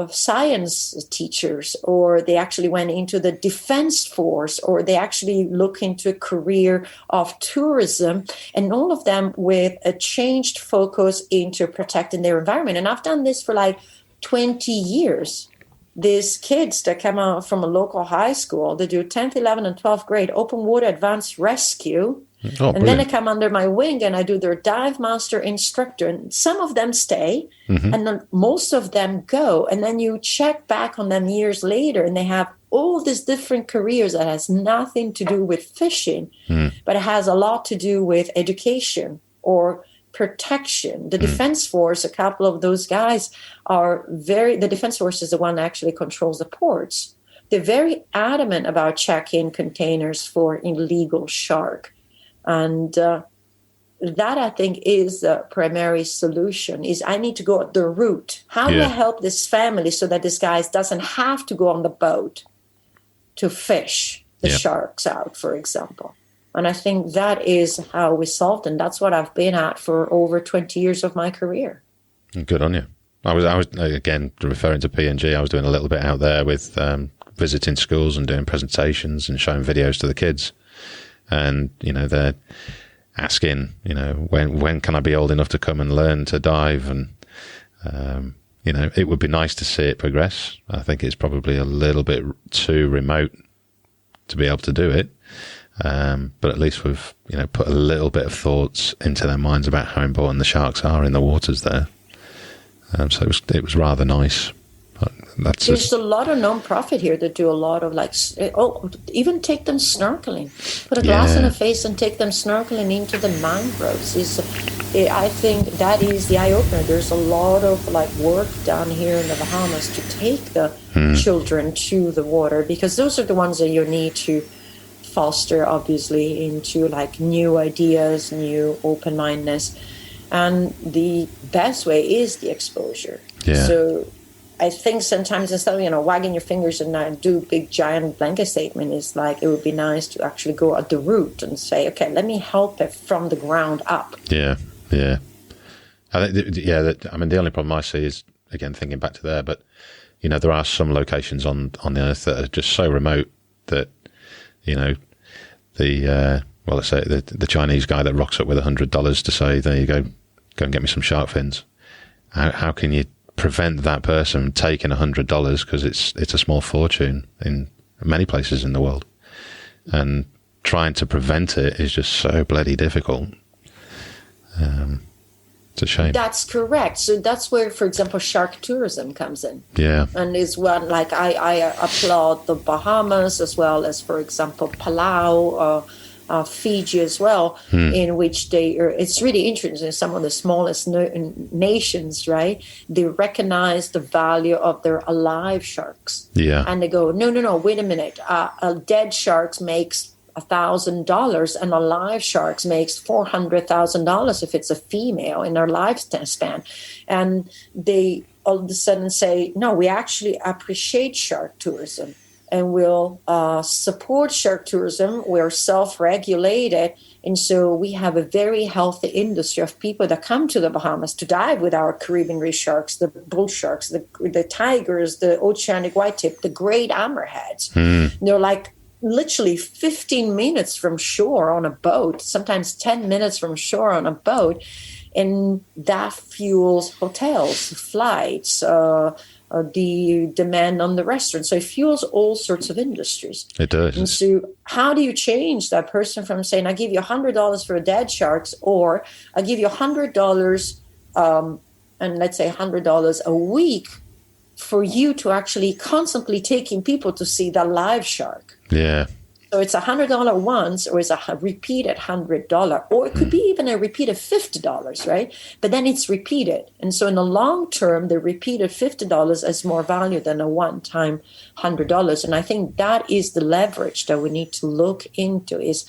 science teachers, or they actually went into the defense force, or they actually look into a career of tourism, and all of them with a changed focus into protecting their environment. And I've done this for like 20 years. These kids that come out from a local high school, they do 10th, 11th, and 12th grade open water advanced rescue. Oh, and then they come under my wing and I do their dive master instructor. And some of them stay and then most of them go. And then you check back on them years later and they have all these different careers that has nothing to do with fishing, but it has a lot to do with education or protection. The Defense Force, a couple of those guys the Defense Force is the one that actually controls the ports. They're very adamant about checking containers for illegal shark. And that, I think, is the primary solution, is I need to go at the root. How do I help this family so that this guy doesn't have to go on the boat to fish the sharks out, for example? And I think that is how we solved, and that's what I've been at for over 20 years of my career. Good on you. I was again, referring to P&G, I was doing a little bit out there with visiting schools and doing presentations and showing videos to the kids. And, they're asking, when can I be old enough to come and learn to dive? And, it would be nice to see it progress. I think it's probably a little bit too remote to be able to do it. But at least we've, put a little bit of thoughts into their minds about how important the sharks are in the waters there. So it was rather nice. There's a lot of non-profit here that do a lot of even take them snorkeling. Put a glass in the face and take them snorkeling into the mangroves. I think that is the eye-opener. There's a lot of work down here in the Bahamas to take the children to the water, because those are the ones that you need to foster, obviously, into new ideas, new open-mindedness. And the best way is the exposure. Yeah. So I think sometimes instead of, wagging your fingers and do big giant blanket statement, is it would be nice to actually go at the root and say, okay, let me help it from the ground up. Yeah, yeah. I think, the only problem I see is, again, thinking back to there, but, there are some locations on the earth that are just so remote that, let's say the Chinese guy that rocks up with $100 to say, there you go and get me some shark fins. How can you prevent that person taking $100, because it's a small fortune in many places in the world, and trying to prevent it is just so bloody difficult. It's a shame. That's correct. So that's where, for example, shark tourism comes in. Yeah. And is one I applaud the Bahamas, as well as, for example, Palau, Fiji as well, in which it's really interesting. Some of the smallest nations, right? They recognize the value of their alive sharks. Yeah. And they go, no, wait a minute. A dead shark makes $1,000 and a live shark makes $400,000 if it's a female in their lifespan. And they all of a sudden say, no, we actually appreciate shark tourism. And we'll support shark tourism. We're self-regulated. And so we have a very healthy industry of people that come to the Bahamas to dive with our Caribbean reef sharks, the bull sharks, the tigers, the oceanic whitetip, the great hammerheads. They're literally 15 minutes from shore on a boat, sometimes 10 minutes from shore on a boat. And that fuels hotels, flights, the demand on the restaurant. So it fuels all sorts of industries. It does. And so how do you change that person from saying, I give you $100 for a dead sharks, or I give you $100 and let's say $100 a week for you to actually constantly taking people to see the live shark? Yeah. So it's $100 once, or it's a repeated $100, or it could be even a repeated $50, right? But then it's repeated. And so in the long term, the repeated $50 is more value than a one-time $100. And I think that is the leverage that we need to look into, is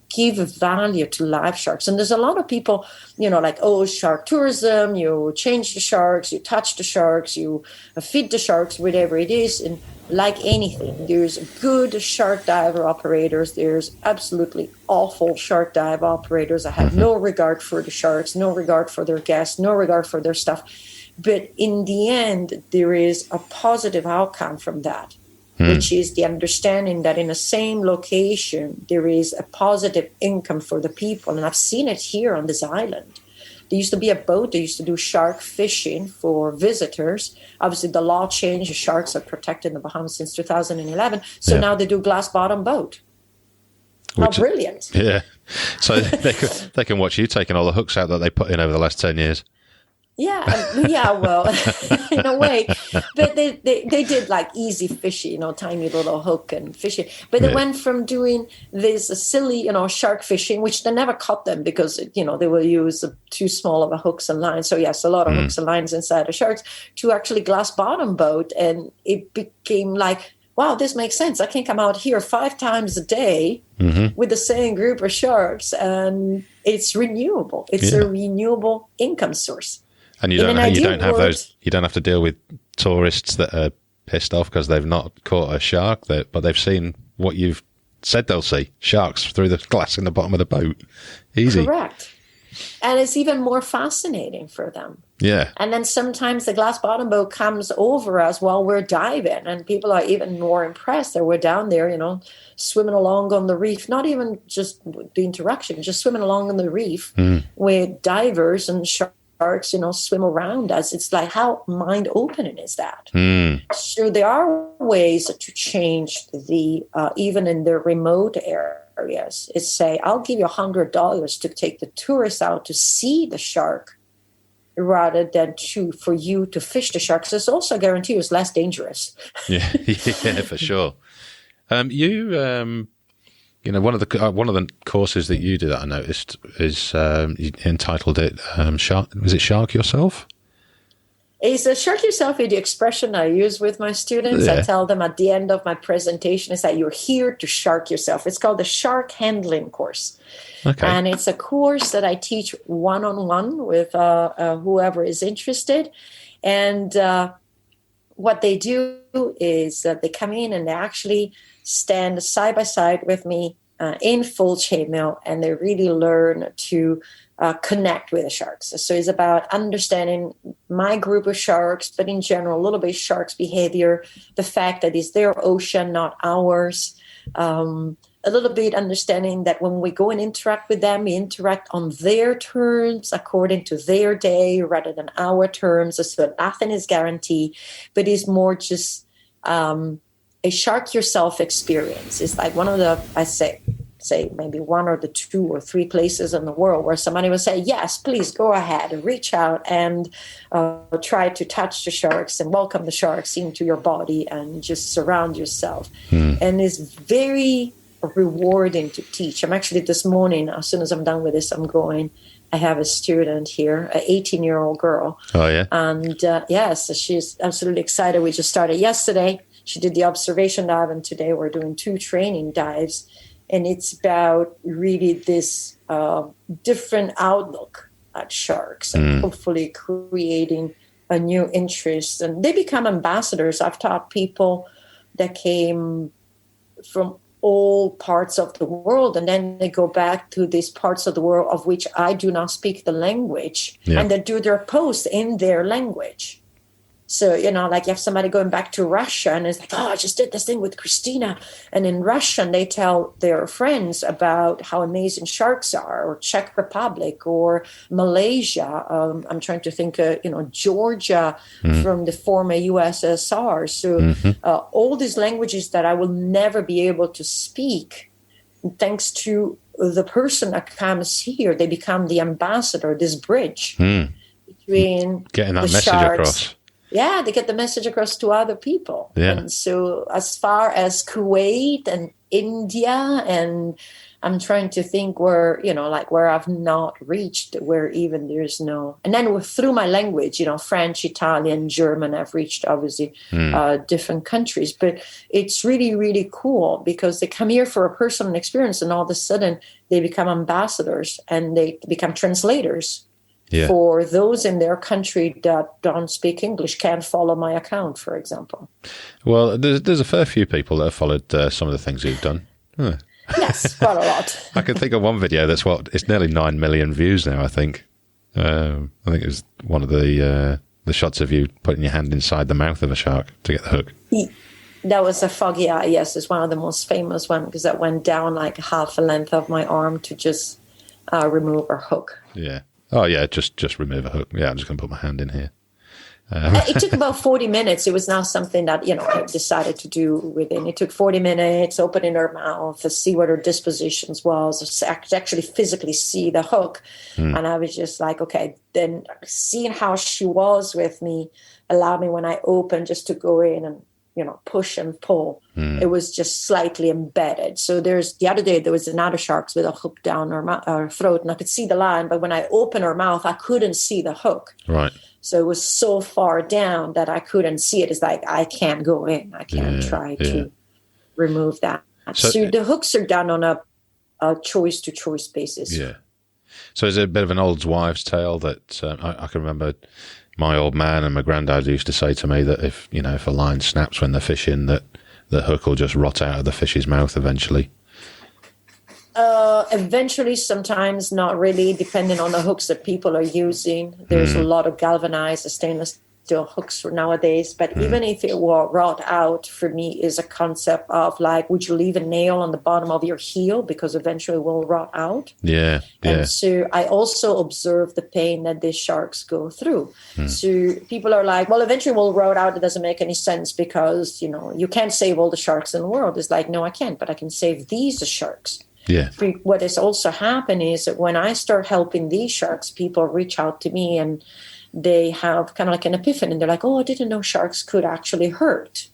give value to live sharks. And there's a lot of people, like, oh, shark tourism, you change the sharks, you touch the sharks, you feed the sharks, whatever it is. And like anything, there's good shark diver operators, there's absolutely awful shark dive operators that have no regard for the sharks, no regard for their guests, no regard for their stuff. But in the end, there is a positive outcome from that, which is the understanding that in the same location, there is a positive income for the people. And I've seen it here on this island. There used to be a boat. They used to do shark fishing for visitors. Obviously, the law changed. The sharks are protected in the Bahamas since 2011. So now they do glass bottom boat. How brilliant. Yeah. So they can watch you taking all the hooks out that they put in over the last 10 years. Yeah, well, in a way. But they did like easy fishing, tiny little hook and fishing. But they went from doing this silly, shark fishing, which they never caught them because, they will use too small of a hooks and lines. So, yes, a lot of hooks and lines inside the sharks, to actually glass bottom boat. And it became like, wow, this makes sense. I can come out here 5 times a day with the same group of sharks, and it's renewable. It's a renewable income source. And you don't have to deal with tourists that are pissed off because they've not caught a shark, but they've seen what you've said they'll see, sharks through the glass in the bottom of the boat. Easy. Correct. And it's even more fascinating for them. Yeah. And then sometimes the glass bottom boat comes over us while we're diving, and people are even more impressed that we're down there, swimming along on the reef, not even just the interaction, just swimming along on the reef with divers and sharks, swim around us. It's like, how mind-opening is that? So there are ways to change the, even in the remote areas. It's say, I'll give you $100 to take the tourists out to see the shark rather than for you to fish the shark. So it's also a guarantee it's less dangerous. yeah, for sure. One of the courses that you did that I noticed is you entitled it "Shark." Was it "Shark Yourself"? It's a "Shark Yourself" is the expression I use with my students. I tell them at the end of my presentation is that you're here to shark yourself. It's called the Shark Handling course, and it's a course that I teach one-on-one with whoever is interested. And what they do is they come in and they actually stand side by side with me in full chainmail, and they really learn to connect with the sharks. So it's about understanding my group of sharks, but in general, a little bit sharks' behavior, the fact that it's their ocean, not ours. A little bit understanding that when we go and interact with them, we interact on their terms, according to their day, rather than our terms. So nothing is guaranteed, but it's more just a shark yourself experience. It's like one of the, I say maybe one or the 2 or 3 places in the world where somebody will say, yes, please go ahead and reach out and try to touch the sharks and welcome the sharks into your body and just surround yourself. And it's very rewarding to teach. I'm actually this morning, as soon as I'm done with this, I have a student here, an 18-year-old girl. Oh, yeah. And yes, she's absolutely excited. We just started yesterday. She did the observation dive, and today we're doing 2 training dives. And it's about really this different outlook at sharks and hopefully creating a new interest. And they become ambassadors. I've taught people that came from all parts of the world, and then they go back to these parts of the world of which I do not speak the language, and they do their posts in their language. So, like you have somebody going back to Russia and it's like, oh, I just did this thing with Cristina. And in Russian, they tell their friends about how amazing sharks are, or Czech Republic or Malaysia. I'm trying to think, Georgia from the former USSR. So all these languages that I will never be able to speak, thanks to the person that comes here, they become the ambassador, this bridge between getting that the message sharks across. Yeah, they get the message across to other people. Yeah. And so as far as Kuwait and India, and I'm trying to think where, like where I've not reached, where even there's no, and then through my language, French, Italian, German, I've reached obviously different countries. But it's really, really cool because they come here for a personal experience and all of a sudden they become ambassadors and they become translators. Yeah. For those in their country that don't speak English, can't follow my account, for example. Well, there's a fair few people that have followed some of the things you've done. Huh. Yes, quite a lot. I can think of one video it's nearly 9 million views now, I think. I think it was one of the shots of you putting your hand inside the mouth of a shark to get the hook. That was a foggy eye, yes. It's one of the most famous ones because that went down like half a length of my arm to just remove a hook. Yeah. Oh, yeah, just remove a hook. Yeah, I'm just going to put my hand in here. It took about 40 minutes. It was not something that, I decided to do within. It took 40 minutes, opening her mouth to see what her dispositions was, actually physically see the hook. And I was just like, okay, then seeing how she was with me allowed me when I opened just to go in and, push and pull. It was just slightly embedded. So the other day, there was another shark with a hook down her throat, and I could see the line, but when I opened her mouth, I couldn't see the hook. Right. So it was so far down that I couldn't see it. It's like, I can't go in. I can't try to remove that. So the hooks are done on a choice-to-choice basis. Yeah. So is it a bit of an old wives' tale that I can remember my old man and my granddad used to say to me that if a line snaps when they're fishing, that the hook will just rot out of the fish's mouth eventually. Eventually, sometimes not really, depending on the hooks that people are using. There's a lot of galvanized stainless steel hooks nowadays, but even if it were rot out, for me is a concept of like, would you leave a nail on the bottom of your heel because eventually it will rot out? Yeah. And so I also observe the pain that these sharks go through. So people are like, well, eventually it will rot out. It doesn't make any sense because, you can't save all the sharks in the world. It's like, no, I can't, but I can save these sharks. Yeah. What has also happened is that when I start helping these sharks, people reach out to me and they have kind of like an epiphany. And they're like, oh, I didn't know sharks could actually hurt.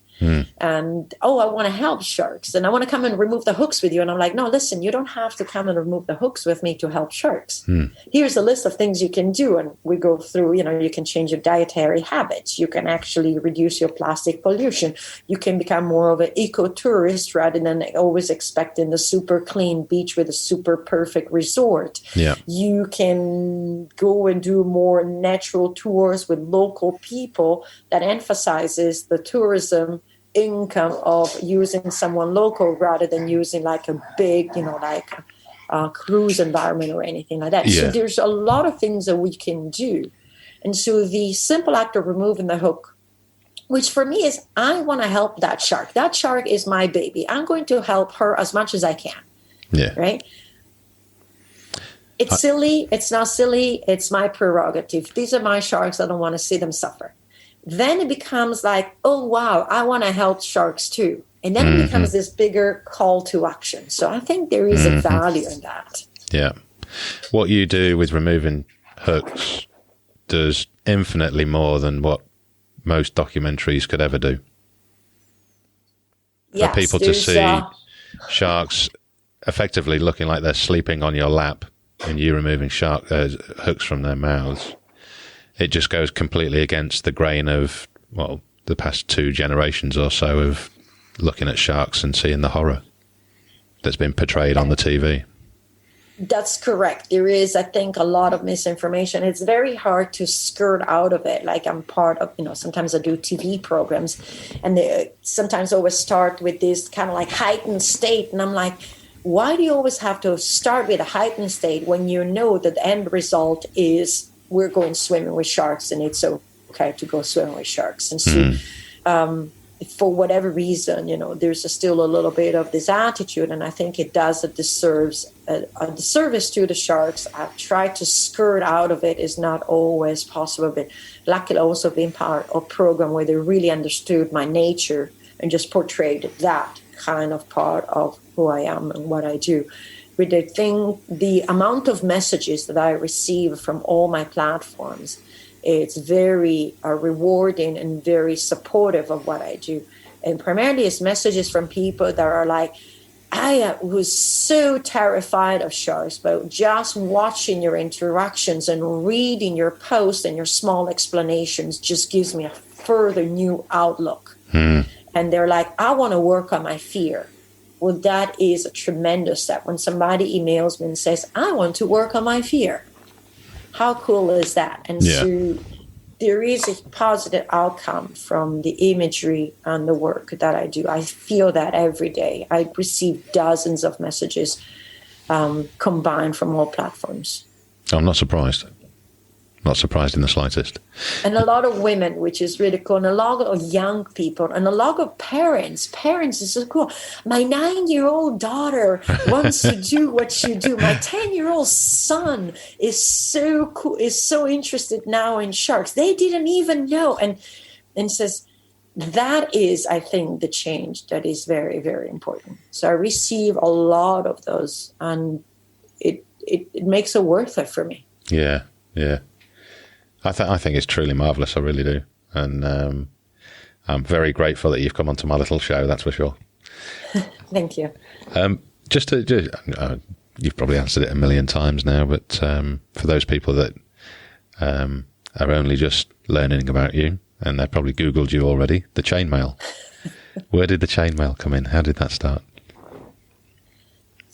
And, I want to help sharks. And I want to come and remove the hooks with you. And I'm like, no, listen, you don't have to come and remove the hooks with me to help sharks. Here's a list of things you can do. And we go through, you can change your dietary habits. You can actually reduce your plastic pollution. You can become more of an eco-tourist rather than always expecting the super clean beach with a super perfect resort. Yeah. You can go and do more natural tours with local people that emphasizes the tourism income of using someone local rather than using like a big, like a cruise environment or anything like that. Yeah. So there's a lot of things that we can do. And so the simple act of removing the hook, which for me is, I want to help that shark. That shark is my baby. I'm going to help her as much as I can. Yeah. Right? It's silly. It's not silly. It's my prerogative. These are my sharks. I don't want to see them suffer. Then it becomes like, oh, wow, I want to help sharks too. And then it becomes this bigger call to action. So I think there is a value in that. Yeah. What you do with removing hooks does infinitely more than what most documentaries could ever do. Yes, for people to see sharks effectively looking like they're sleeping on your lap and you removing hooks from their mouths, it just goes completely against the grain of, the past 2 generations or so of looking at sharks and seeing the horror that's been portrayed on the TV. That's correct. There is, I think, a lot of misinformation. It's very hard to skirt out of it. Like I'm part of, sometimes I do TV programs and they sometimes always start with this kind of like heightened state. And I'm like, why do you always have to start with a heightened state when you know that the end result is we're going swimming with sharks and it's okay to go swimming with sharks? And so for whatever reason, there's still a little bit of this attitude, and I think it does a disservice to the sharks. I've tried to skirt out of it. It's not always possible, but luckily also being part of a program where they really understood my nature and just portrayed that kind of part of who I am and what I do. With the amount of messages that I receive from all my platforms It's very rewarding and very supportive of what I do. And primarily it's messages from people that are like, I was so terrified of sharks, but just watching your interactions and reading your posts and your small explanations just gives me a further new outlook. And they're like, I want to work on my fear. Well, that is a tremendous step. When somebody emails me and says, I want to work on my fear. How cool is that? And so there is a positive outcome from the imagery and the work that I do. I feel that every day. I receive dozens of messages combined from all platforms. I'm not surprised. Not surprised in the slightest. And a lot of women, which is really cool, and a lot of young people, and a lot of parents. Parents is so cool. My 9-year-old daughter wants to do what you do. My 10-year-old son is so cool, is so interested now in sharks. They didn't even know. And says, that is, I think, the change that is very, very important. So I receive a lot of those, and it makes it worth it for me. Yeah, yeah. I think it's truly marvellous. I really do. And I'm very grateful that you've come onto my little show, that's for sure. Thank you. You've probably answered it a million times now, but for those people that are only just learning about you, and they've probably Googled you already, the chainmail. Where did the chainmail come in? How did that start?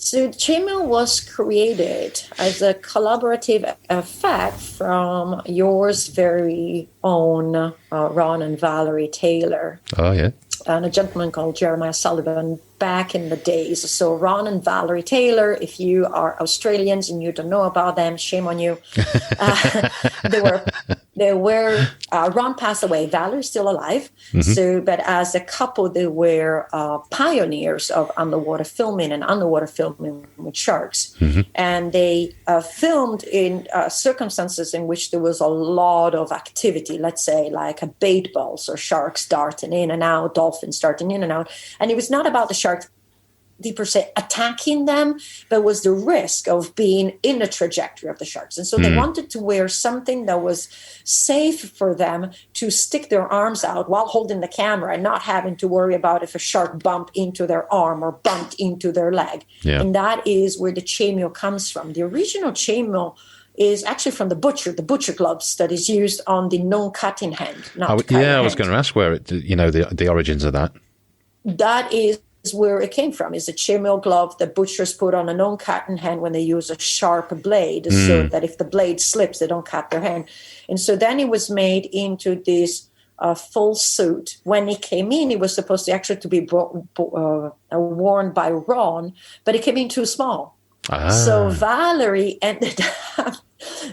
So chainmail was created as a collaborative effect from yours very own Ron and Valerie Taylor. Oh, yeah. And a gentleman called Jeremiah Sullivan back in the days. So Ron and Valerie Taylor, if you are Australians and you don't know about them, shame on you. They were Ron passed away. Valerie's still alive. Mm-hmm. So, but as a couple, they were pioneers of underwater filming with sharks. Mm-hmm. And they filmed in circumstances in which there was a lot of activity, let's say like a bait balls or sharks darting in and out, dolphins darting in and out. And it was not about the sharks per se attacking them, but was the risk of being in the trajectory of the sharks. And so they wanted to wear something that was safe for them to stick their arms out while holding the camera and not having to worry about if a shark bumped into their arm or bumped into their leg. Yeah. And that is where the chainmail comes from. The original chainmail is actually from the butcher gloves that is used on the non-cutting hand. I was going to ask where the origins of that. That is where it came from, is a chainmail glove that butchers put on a non-cutting hand when they use a sharp blade, so that if the blade slips, they don't cut their hand. And so then it was made into this full suit. When it came in, it was supposed to actually to be worn by Ron, but it came in too small. So Valerie ended up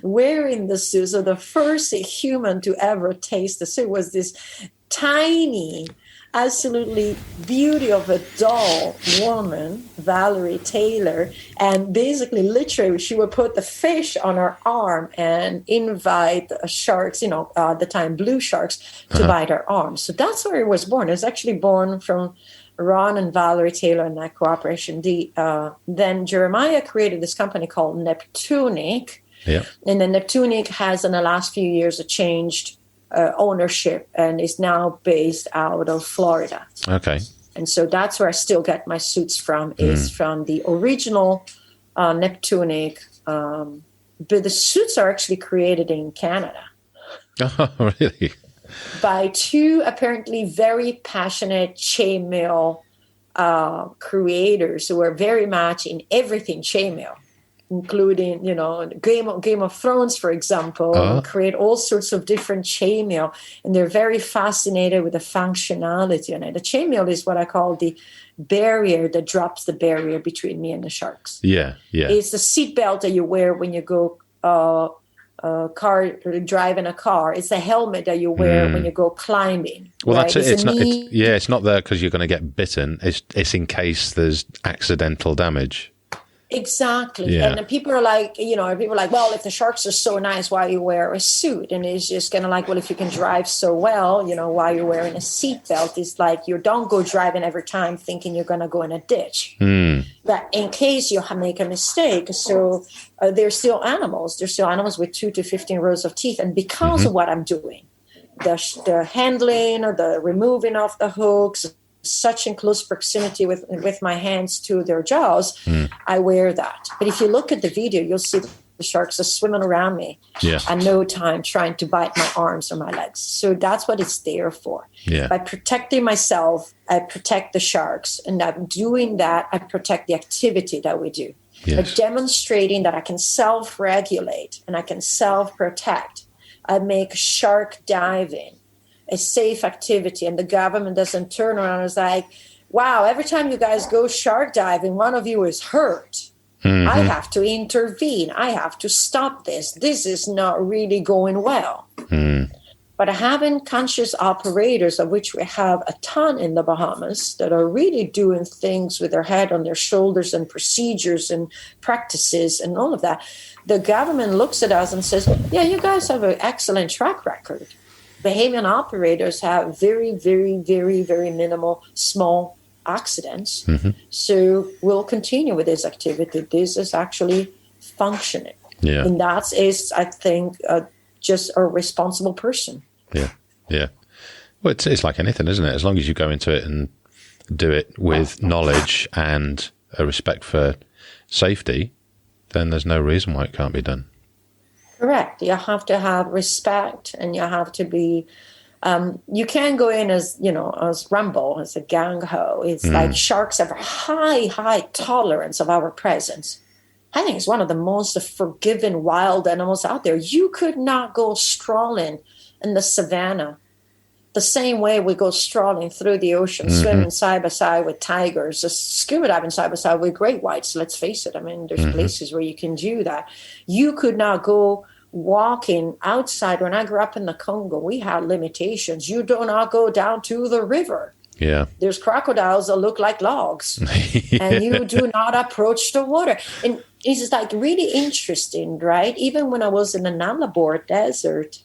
wearing the suit. So the first human to ever taste the suit was this tiny, absolutely beauty of a doll woman, Valerie Taylor, and basically literally she would put the fish on her arm and invite sharks, at the time blue sharks, to bite her arm. So that's where it was born. It was actually born from Ron and Valerie Taylor and that cooperation. Then Jeremiah created this company called Neptunic. Yeah. And then Neptunic has in the last few years changed ownership and is now based out of Florida. Okay. And so that's where I still get my suits from, is from the original Neptunic. But the suits are actually created in Canada. Oh, really? By two apparently very passionate chainmail creators who are very much in everything chainmail, including, Game of Thrones, for example, and create all sorts of different chainmail. And they're very fascinated with the functionality on it. The chainmail is what I call the barrier that drops the barrier between me and the sharks. Yeah, yeah. It's the seatbelt that you wear when you go driving a car. It's the helmet that you wear when you go climbing. Well, right? That's it. It's not there because you're going to get bitten. It's in case there's accidental damage. Exactly. Yeah. And people are like, well, if the sharks are so nice, why you wear a suit? And it's just kind of like, well, if you can drive so well, why you're wearing a seatbelt. It's like you don't go driving every time thinking you're going to go in a ditch. But in case you make a mistake, so they're still animals. They're still animals with 2 to 15 rows of teeth. And because of what I'm doing, the handling or the removing of the hooks, such in close proximity with my hands to their jaws, I wear that. But if you look at the video, you'll see the sharks are swimming around me at no time trying to bite my arms or my legs. So that's what it's there for. Yeah. By protecting myself, I protect the sharks. And by doing that, I protect the activity that we do. Yes. By demonstrating that I can self-regulate and I can self-protect, I make shark diving a safe activity, and the government doesn't turn around and is like, wow, every time you guys go shark diving, one of you is hurt. I have to intervene. I have to stop this. This is not really going well. But having conscious operators, of which we have a ton in the Bahamas, that are really doing things with their head on their shoulders and procedures and practices and all of that, the government looks at us and says, yeah, you guys have an excellent track record. Bahamian operators have very, very, very, very minimal, small accidents. So we'll continue with this activity. This is actually functioning. Yeah. And that is, I think, just a responsible person. Yeah. Yeah. Well, it's like anything, isn't it? As long as you go into it and do it with knowledge and a respect for safety, then there's no reason why it can't be done. Correct. You have to have respect, and you have to be, you can't go in as Rambo, as a gang-ho. It's like sharks have a high tolerance of our presence. I think it's one of the most forgiving wild animals out there. You could not go strolling in the savannah the same way we go strolling through the ocean, swimming side by side with tigers, scuba diving side by side with great whites. Let's face it. I mean, there's places where you can do that. You could not go walking outside. When I grew up in the Congo, we had limitations. You do not go down to the river. Yeah. There's crocodiles that look like logs, and you do not approach the water. And it's like really interesting, right? Even when I was in the Nalabor Desert,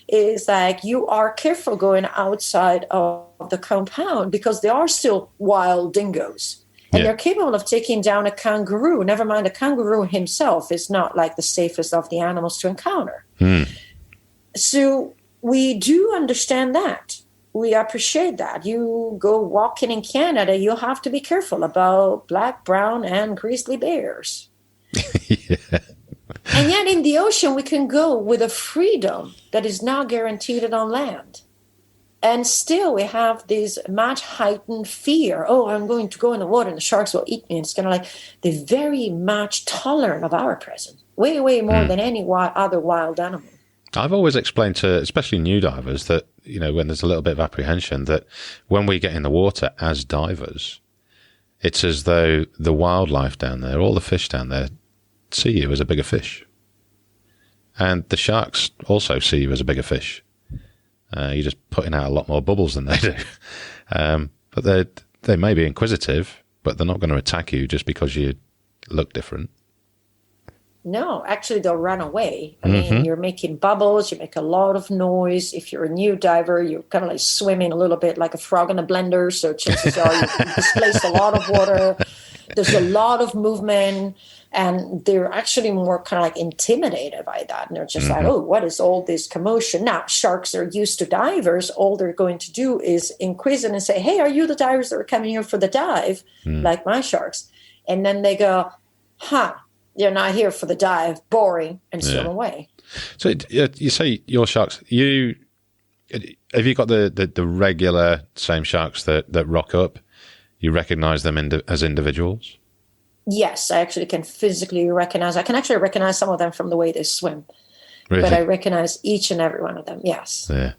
it's like you are careful going outside of the compound because there are still wild dingoes. And they're capable of taking down a kangaroo. Never mind, a kangaroo himself is not like the safest of the animals to encounter. So we do understand that. We appreciate that. You go walking in Canada, you have to be careful about black, brown, and grizzly bears. And yet in the ocean, we can go with a freedom that is not guaranteed on land. And still we have this much heightened fear. Oh, I'm going to go in the water and the sharks will eat me. And it's kind of like they're very much tolerant of our presence. Way, way more than any other wild animal. I've always explained to, especially new divers, that, when there's a little bit of apprehension, that when we get in the water as divers, it's as though the wildlife down there, all the fish down there, see you as a bigger fish. And the sharks also see you as a bigger fish. You're just putting out a lot more bubbles than they do. But they may be inquisitive, but they're not going to attack you just because you look different. No, actually, they'll run away. I mean, you're making bubbles, you make a lot of noise. If you're a new diver, you're kind of like swimming a little bit like a frog in a blender. So chances are you displace a lot of water. There's a lot of movement. And they're actually more kind of like intimidated by that. And they're just like, oh, what is all this commotion? Now, sharks are used to divers. All they're going to do is inquisitive and say, hey, are you the divers that are coming here for the dive? Like my sharks. And then they go, you're not here for the dive. Boring. And swim away. So you say your sharks, have you got the regular same sharks that rock up? You recognize them as individuals? Yes, I actually can physically recognize. I can actually recognize some of them from the way they swim. Really? But I recognize each and every one of them, yes. Yeah,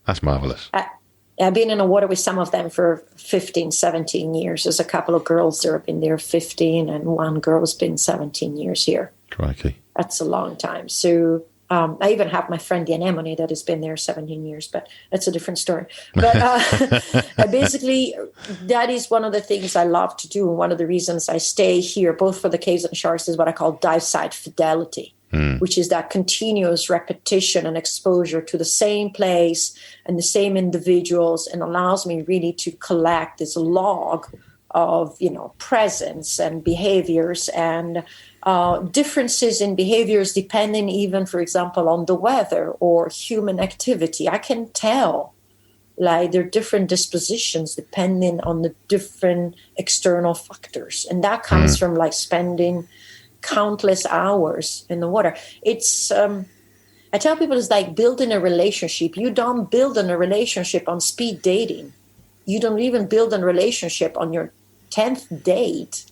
that's marvelous. I've been in the water with some of them for 15, 17 years. There's a couple of girls that have been there 15, and one girl's been 17 years here. Crikey. That's a long time. So I even have my friend the anemone that has been there 17 years, but that's a different story. But basically, that is one of the things I love to do. And one of the reasons I stay here, both for the caves and sharks, is what I call dive site fidelity, which is that continuous repetition and exposure to the same place and the same individuals, and allows me really to collect this log of, presence and behaviors and differences in behaviors depending even, for example, on the weather or human activity. I can tell like there are different dispositions depending on the different external factors. And that comes from like spending countless hours in the water. It's, I tell people it's like building a relationship. You don't build a relationship on speed dating. You don't even build a relationship on your 10th date.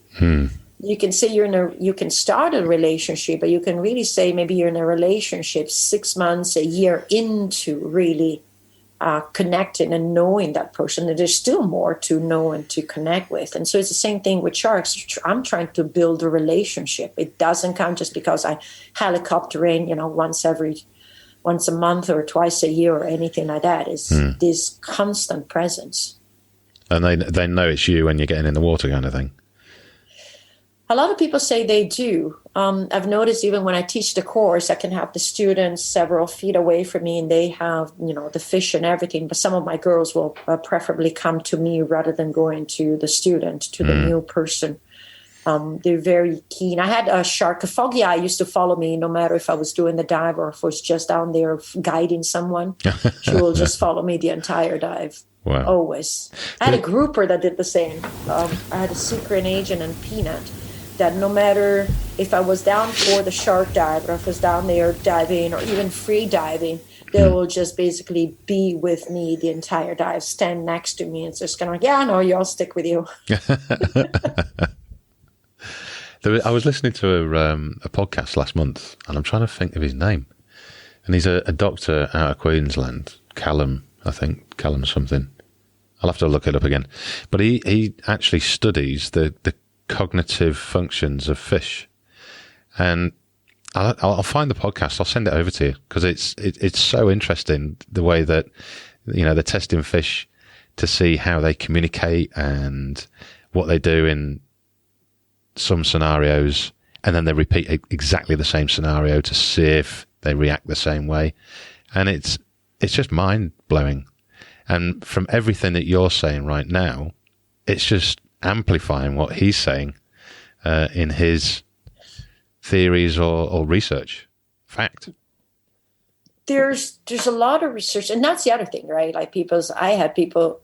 You can say you can start a relationship, but you can really say maybe you're in a relationship 6 months, a year into really connecting and knowing that person. And there's still more to know and to connect with. And so it's the same thing with sharks. I'm trying to build a relationship. It doesn't come just because I helicopter in, once a month or twice a year or anything like that. It's this constant presence. And they know it's you when you're getting in the water kind of thing. A lot of people say they do. I've noticed even when I teach the course, I can have the students several feet away from me and they have, the fish and everything. But some of my girls will preferably come to me rather than going to the student, to the new person. They're very keen. I had a shark, a foggy eye used to follow me no matter if I was doing the dive or if I was just down there guiding someone. She will just follow me the entire dive. Wow. Always. I had a grouper that did the same. I had a secret agent and Peanut that no matter if I was down for the shark dive or if I was down there diving or even free diving, they will just basically be with me the entire dive, stand next to me and just kind of like, yeah, no, I'll stick with you. I was listening to a podcast last month and I'm trying to think of his name. And he's a doctor out of Queensland, Callum something. I'll have to look it up again. But he actually studies the cognitive functions of fish. And I'll find the podcast. I'll send it over to you because it's so interesting the way that, they're testing fish to see how they communicate and what they do in some scenarios. And then they repeat exactly the same scenario to see if they react the same way. And it's just mind blowing. And from everything that you're saying right now, it's just amplifying what he's saying in his theories or research. Fact. There's a lot of research, and that's the other thing, right? Like I had people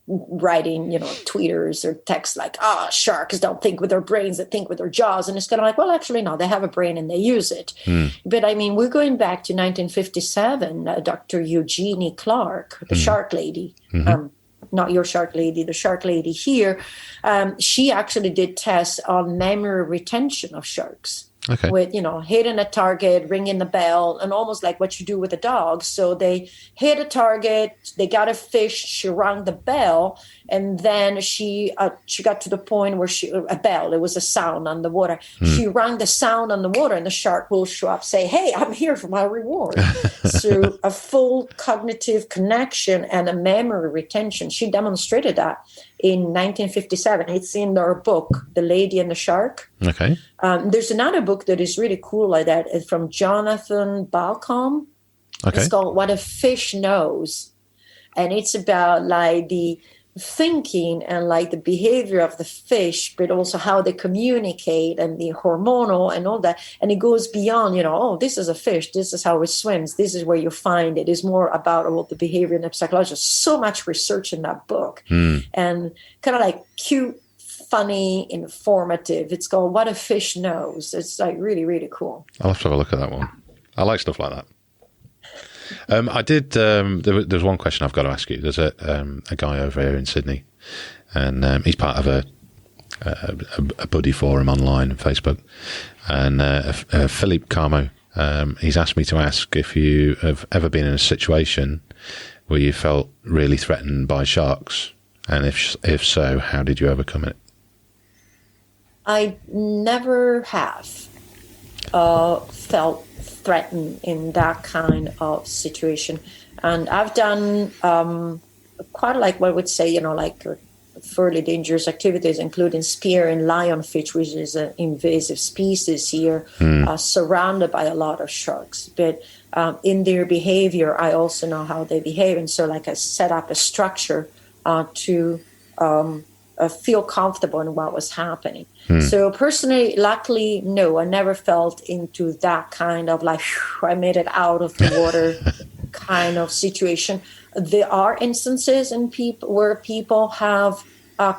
writing, tweeters or texts like, sharks don't think with their brains, they think with their jaws. And it's kind of like, well, actually, no, they have a brain and they use it. But I mean, we're going back to 1957, Dr. Eugenie Clark, the shark lady, not your shark lady, the shark lady here. She actually did tests on memory retention of sharks. Okay. With, hitting a target, ringing the bell, and almost like what you do with a dog. So they hit a target, they got a fish, she rang the bell, and then she got to the point where a bell, it was a sound on the water. She rang the sound on the water, and the shark will show up, say, hey, I'm here for my reward. So a full cognitive connection and a memory retention. She demonstrated that in 1957. It's in her book, The Lady and the Shark. Okay. There's another book that is really cool like that. It's from Jonathan Balcom. Okay. It's called What a Fish Knows. And it's about like the thinking and like the behavior of the fish, but also how they communicate and the hormonal and all that. And it goes beyond, this is a fish, this is how it swims, this is where you find it. It's more about all the behavior and the psychology. So much research in that book. And kind of like cute, funny, informative. It's called What a Fish Knows. It's like really, really cool. I'll have to have a look at that one. I like stuff like that. I did. There's one question I've got to ask you. There's a guy over here in Sydney, and he's part of a buddy forum online on Facebook. And Philippe Carmo, he's asked me to ask if you have ever been in a situation where you felt really threatened by sharks, and if so, how did you overcome it? I never have. felt threatened in that kind of situation. And I've done quite like what I would say, fairly dangerous activities, including spear and lionfish, which is an invasive species here, surrounded by a lot of sharks. But in their behavior, I also know how they behave. And so I set up a structure to feel comfortable in what was happening. So personally, luckily, no, I never felt into that kind of I made it out of the water kind of situation. There are instances where people have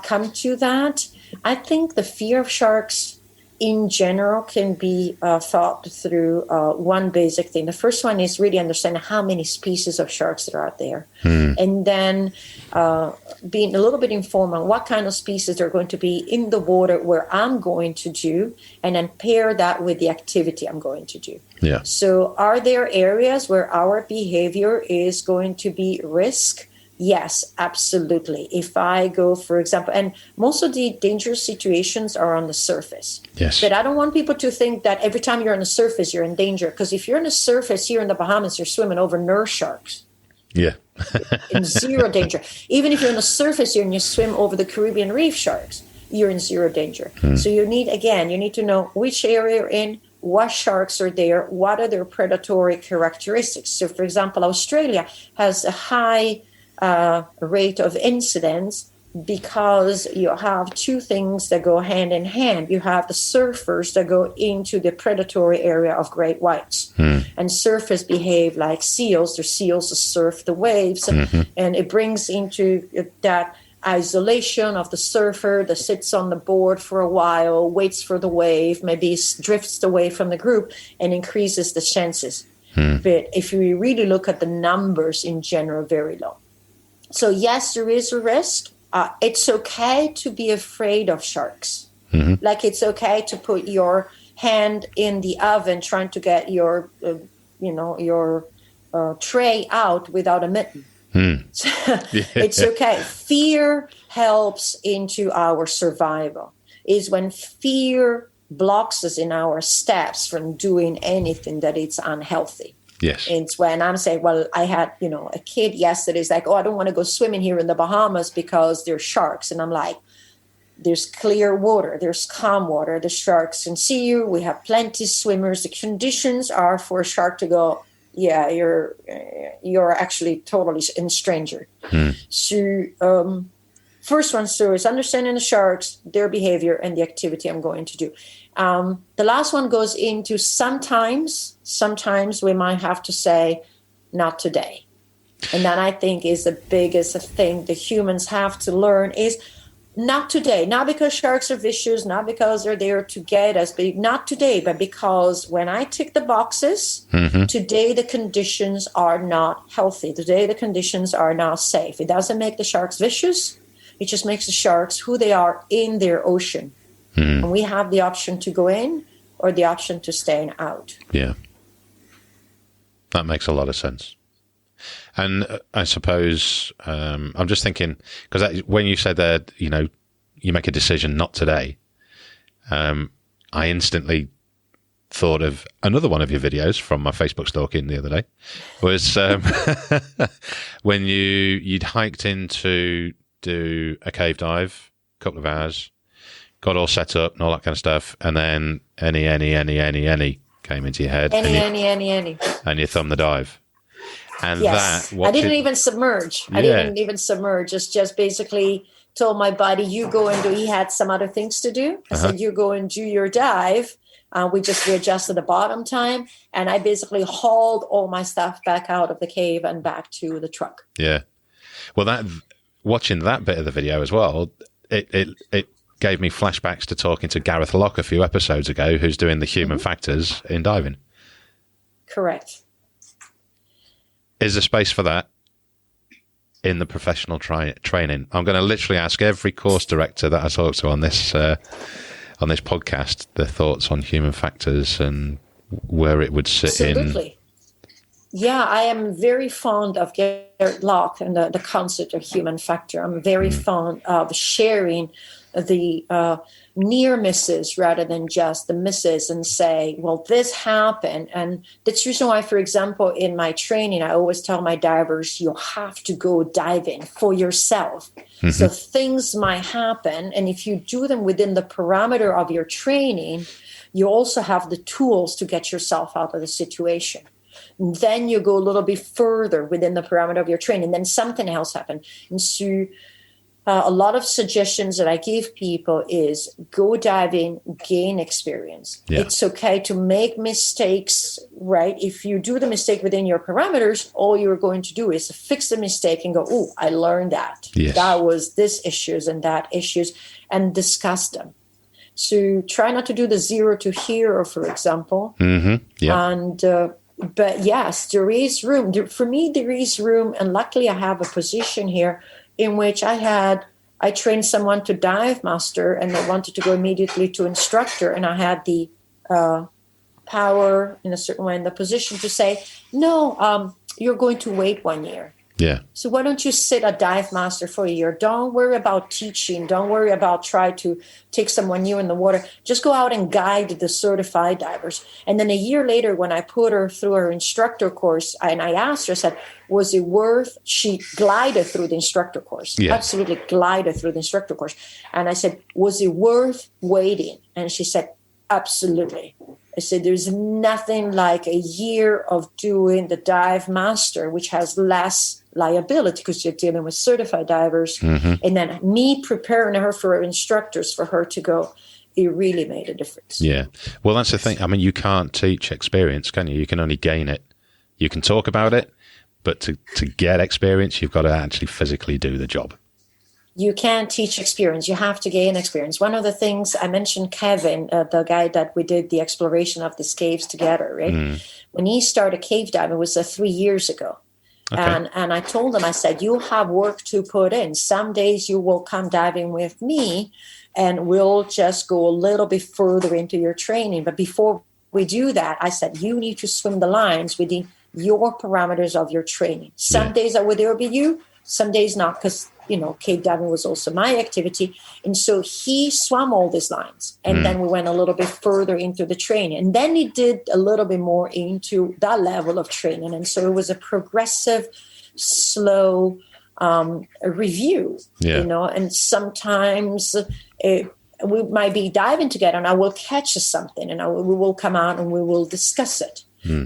come to that. I think the fear of sharks in general can be thought through one basic thing. The first one is really understanding how many species of sharks there are there. And then being a little bit informed on what kind of species are going to be in the water where I'm going to do, and then pair that with the activity I'm going to do. Yeah. So are there areas where our behavior is going to be risk? Yes, absolutely. If I go, for example, and most of the dangerous situations are on the surface. Yes. But I don't want people to think that every time you're on the surface, you're in danger. Because if you're on the surface here in the Bahamas, you're swimming over nurse sharks. Yeah. In zero danger. Even if you're on the surface here and you swim over the Caribbean reef sharks, you're in zero danger. So you need to know which area you're in, what sharks are there, what are their predatory characteristics. So, for example, Australia has a high rate of incidents because you have two things that go hand in hand. You have the surfers that go into the predatory area of great whites. And surfers behave like seals. They're seals that surf the waves. And it brings into that isolation of the surfer that sits on the board for a while, waits for the wave, maybe drifts away from the group, and increases the chances. But if you really look at the numbers in general, very low. So yes, there is a risk. It's okay to be afraid of sharks. Like it's okay to put your hand in the oven trying to get your tray out without a mitten. It's okay. Fear helps into our survival. Is when fear blocks us in our steps from doing anything that it's unhealthy. Yes. It's when I'm saying, well, I had, a kid yesterday is like, oh, I don't want to go swimming here in the Bahamas because there's sharks. And I'm like, there's clear water, there's calm water, the sharks can see you. We have plenty of swimmers. The conditions are for a shark to go, yeah, you're actually totally endangered. So first one, so is understanding the sharks, their behavior, and the activity I'm going to do. The last one goes into sometimes we might have to say, not today. And that I think is the biggest thing the humans have to learn is not today. Not because sharks are vicious, not because they're there to get us, but not today, but because when I tick the boxes, today the conditions are not healthy. Today the conditions are not safe. It doesn't make the sharks vicious. It just makes the sharks who they are in their ocean. And we have the option to go in or the option to stay out. Yeah. That makes a lot of sense. And I suppose I'm just thinking, because when you said that, you make a decision not today, I instantly thought of another one of your videos from my Facebook stalking the other day, was when you'd hiked in to do a cave dive, a couple of hours, got all set up and all that kind of stuff, and then any came into your head. Any. And you thumbed the dive. And yes. I didn't even submerge. I didn't even submerge. It's just basically told my buddy, you go and do, he had some other things to do. I said, you go and do your dive. We just readjusted the bottom time. And I basically hauled all my stuff back out of the cave and back to the truck. Yeah. Well, watching that bit of the video as well, it gave me flashbacks to talking to Gareth Locke a few episodes ago, who's doing the human factors in diving. Correct. Is there space for that in the professional training? I'm going to literally ask every course director that I talk to on this podcast their thoughts on human factors and where it would sit in. Absolutely. Yeah, I am very fond of Gareth Locke and the concept of human factor. I'm very fond of sharing the near misses rather than just the misses and say, well, this happened. And that's the reason why, for example, in my training, I always tell my divers, you have to go diving for yourself. Mm-hmm. So things might happen. And if you do them within the parameter of your training, you also have the tools to get yourself out of the situation. And then you go a little bit further within the parameter of your training. Then something else happened. And so a lot of suggestions that I give people is go diving, gain experience. Yeah. It's okay to make mistakes, right? If you do the mistake within your parameters, all you're going to do is fix the mistake and go, oh, I learned that. Yes. That was this issues and that issues, and discuss them. So try not to do the 0 to hero, for example. Mm-hmm. Yeah. And but yes, there is room. For me, there is room, and luckily I have a position here in which I trained someone to dive master, and they wanted to go immediately to instructor, and I had the power in a certain way in the position to say, no, you're going to wait 1 year. Yeah. So why don't you sit a dive master for a year? Don't worry about teaching. Don't worry about try to take someone new in the water. Just go out and guide the certified divers. And then a year later, when I put her through her instructor course, and I asked her, I said, was it worth? She glided through the instructor course. Yeah. Absolutely glided through the instructor course. And I said, was it worth waiting? And she said, absolutely. I said, there's nothing like a year of doing the dive master, which has less liability because you're dealing with certified divers. Mm-hmm. And then me preparing her for her instructors for her to go, it really made a difference. Yeah. Well, that's the thing. I mean, you can't teach experience, can you? You can only gain it. You can talk about it, but to get experience, you've got to actually physically do the job. You can't teach experience. You have to gain experience. One of the things I mentioned, Kevin, the guy that we did the exploration of these caves together, right? Mm. When he started cave diving, it was 3 years ago. Okay. And I told him, I said, you have work to put in. Some days you will come diving with me and we'll just go a little bit further into your training. But before we do that, I said, you need to swim the lines within your parameters of your training. Some days I would there be you, some days not, because cave diving was also my activity. And so he swam all these lines. And then we went a little bit further into the training. And then he did a little bit more into that level of training. And so it was a progressive, slow review, and sometimes we might be diving together and I will catch something and we will come out and we will discuss it.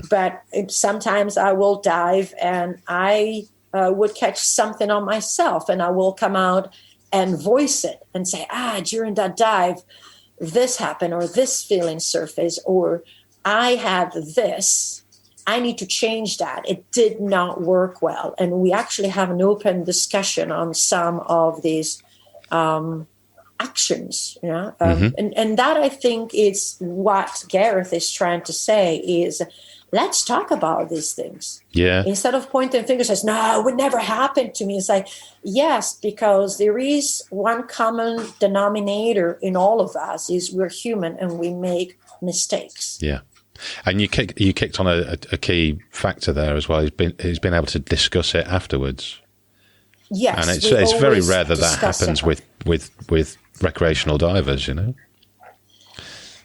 But sometimes I will dive and I would catch something on myself and I will come out and voice it and say, during that dive, this happened or this feeling surfaced or I had this. I need to change that. It did not work well. And we actually have an open discussion on some of these actions. And that I think is what Gareth is trying to say is, let's talk about these things. Yeah. Instead of pointing fingers, says, no, it would never happen to me. It's like, yes, because there is one common denominator in all of us is we're human and we make mistakes. Yeah. And you kicked on a key factor there as well. He's been able to discuss it afterwards. Yes. And it's very rare that happens with recreational divers,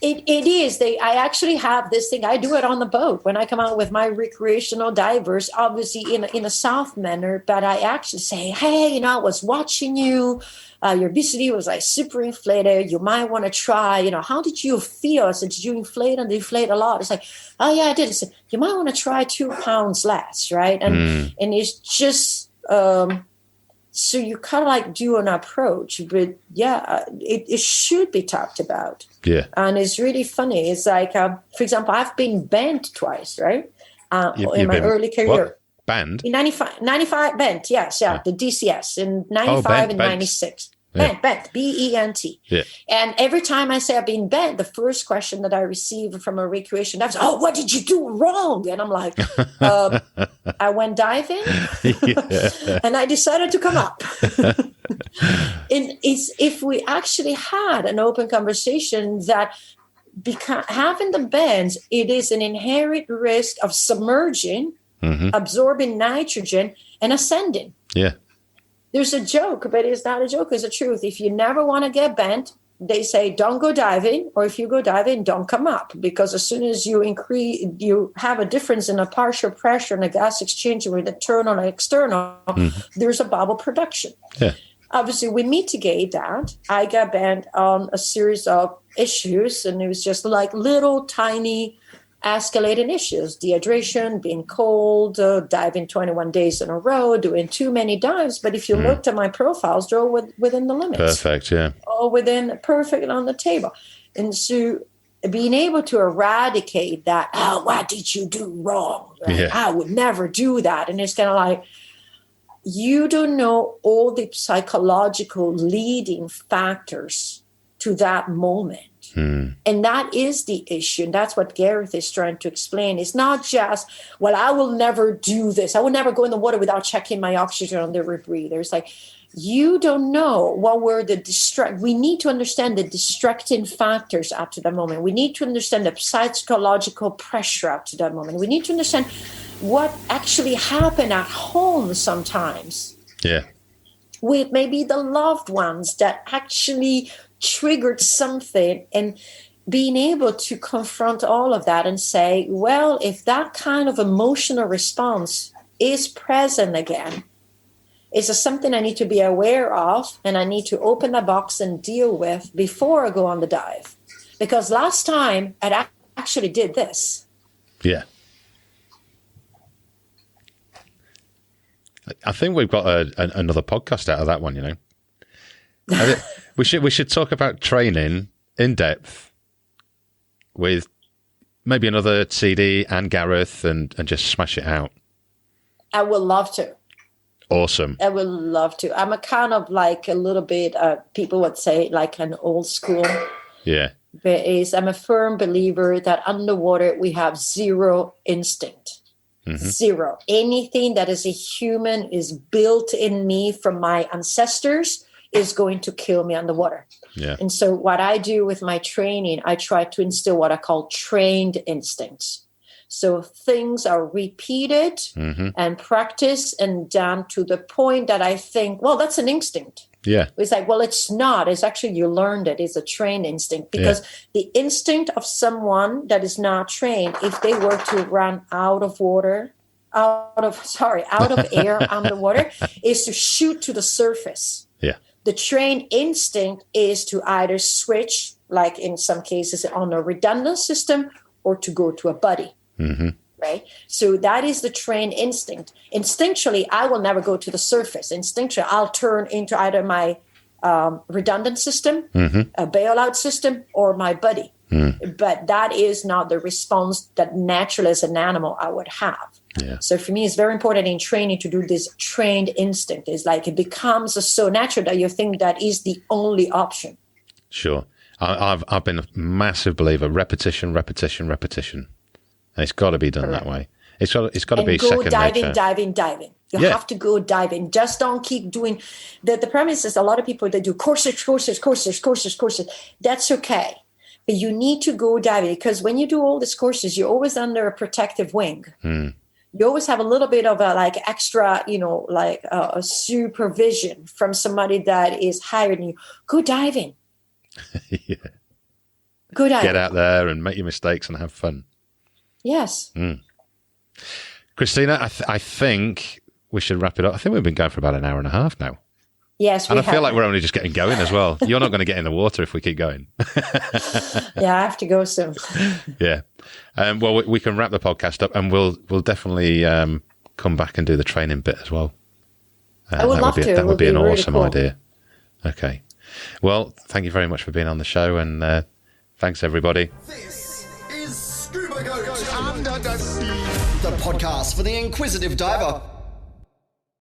It is. I actually have this thing. I do it on the boat when I come out with my recreational divers, obviously in a soft manner. But I actually say, hey, I was watching you. Your obesity was like super inflated. You might want to try, how did you feel? I said, did you inflate and deflate a lot? It's like, oh, yeah, I did. I said, you might want to try 2 pounds less, right? And it's just... so you kind of like do an approach, but it should be talked about. Yeah. And it's really funny. It's like, for example, I've been banned twice, right? In my early career. What? Banned? In 95 banned, yes, the DCS in 95 and 96. Bent, Bent. Yeah. And every time I say I've been bent, the first question that I receive from a recreation diver is, oh, what did you do wrong? And I'm like, I went diving and I decided to come up. And if we actually had an open conversation that having the bends, it is an inherent risk of submerging, absorbing nitrogen, and ascending. Yeah. There's a joke, but it's not a joke. It's the truth. If you never want to get bent, they say don't go diving, or if you go diving, don't come up, because as soon as you have a difference in a partial pressure and a gas exchange with internal and external, there's a bubble production. Yeah. Obviously, we mitigate that. I got bent on a series of issues, and it was just like little tiny escalating issues: dehydration, being cold, diving 21 days in a row, doing too many dives. But if you looked at my profiles, they're all within the limits. Perfect, yeah. All within, perfect on the table. And so being able to eradicate that, what did you do wrong? Right? Yeah. I would never do that. And it's kind of like, you don't know all the psychological leading factors to that moment. And that is the issue. And that's what Gareth is trying to explain. It's not just, well, I will never do this. I will never go in the water without checking my oxygen on the rebreather. It's like, you don't know what were the we need to understand the distracting factors up to that moment. We need to understand the psychological pressure up to that moment. We need to understand what actually happened at home sometimes. Yeah. With maybe the loved ones that actually triggered something, and being able to confront all of that and say, well, if that kind of emotional response is present again, is something I need to be aware of, and I need to open the box and deal with before I go on the dive. Because last time I actually did this. Yeah. I think we've got another podcast out of that one, you know. We should talk about training in depth with maybe another CD and Gareth and just smash it out. I would love to. Awesome. I would love to. I'm a kind of like a little bit, people would say like an old school. Yeah. But I'm a firm believer that underwater we have zero instinct. Zero. Anything that is a human is built in me from my ancestors is going to kill me underwater. Yeah. And so what I do with my training, I try to instill what I call trained instincts. So things are repeated and practiced and done to the point that I think, well, that's an instinct. Yeah. It's like, well, it's not. It's actually, you learned it. It's a trained instinct, because the instinct of someone that is not trained, if they were to run out of air underwater, is to shoot to the surface. Yeah. The trained instinct is to either switch, like in some cases on a redundant system, or to go to a buddy. Right? So that is the trained instinct. Instinctually, I will never go to the surface. Instinctually, I'll turn into either my redundant system, a bailout system, or my buddy. But that is not the response that naturally as an animal I would have. Yeah. So for me, it's very important in training to do this trained instinct. It's like it becomes so natural that you think that is the only option. Sure. I've been a massive believer, repetition. And it's got to be done that way. It's got to be second nature. Diving. You have to go diving. Just don't keep doing the premise is a lot of people that do courses. That's okay. But you need to go diving, because when you do all these courses, you're always under a protective wing. You always have a little bit of a like extra, a supervision from somebody that is hiring you. Go diving. Yeah. Go diving. Get out there and make your mistakes and have fun. Yes. Christina, I think we should wrap it up. I think we've been going for about an hour and a half now. Yes, and I feel like we're only just getting going as well. You're not going to get in the water if we keep going. Yeah, I have to go soon. Yeah. Well, we can wrap the podcast up, and we'll definitely come back and do the training bit as well. I would love to. That would be an really awesome cool. idea. Okay. Well, thank you very much for being on the show, and thanks, everybody. This is Scuba Goat Under the Sea, the podcast for the inquisitive diver.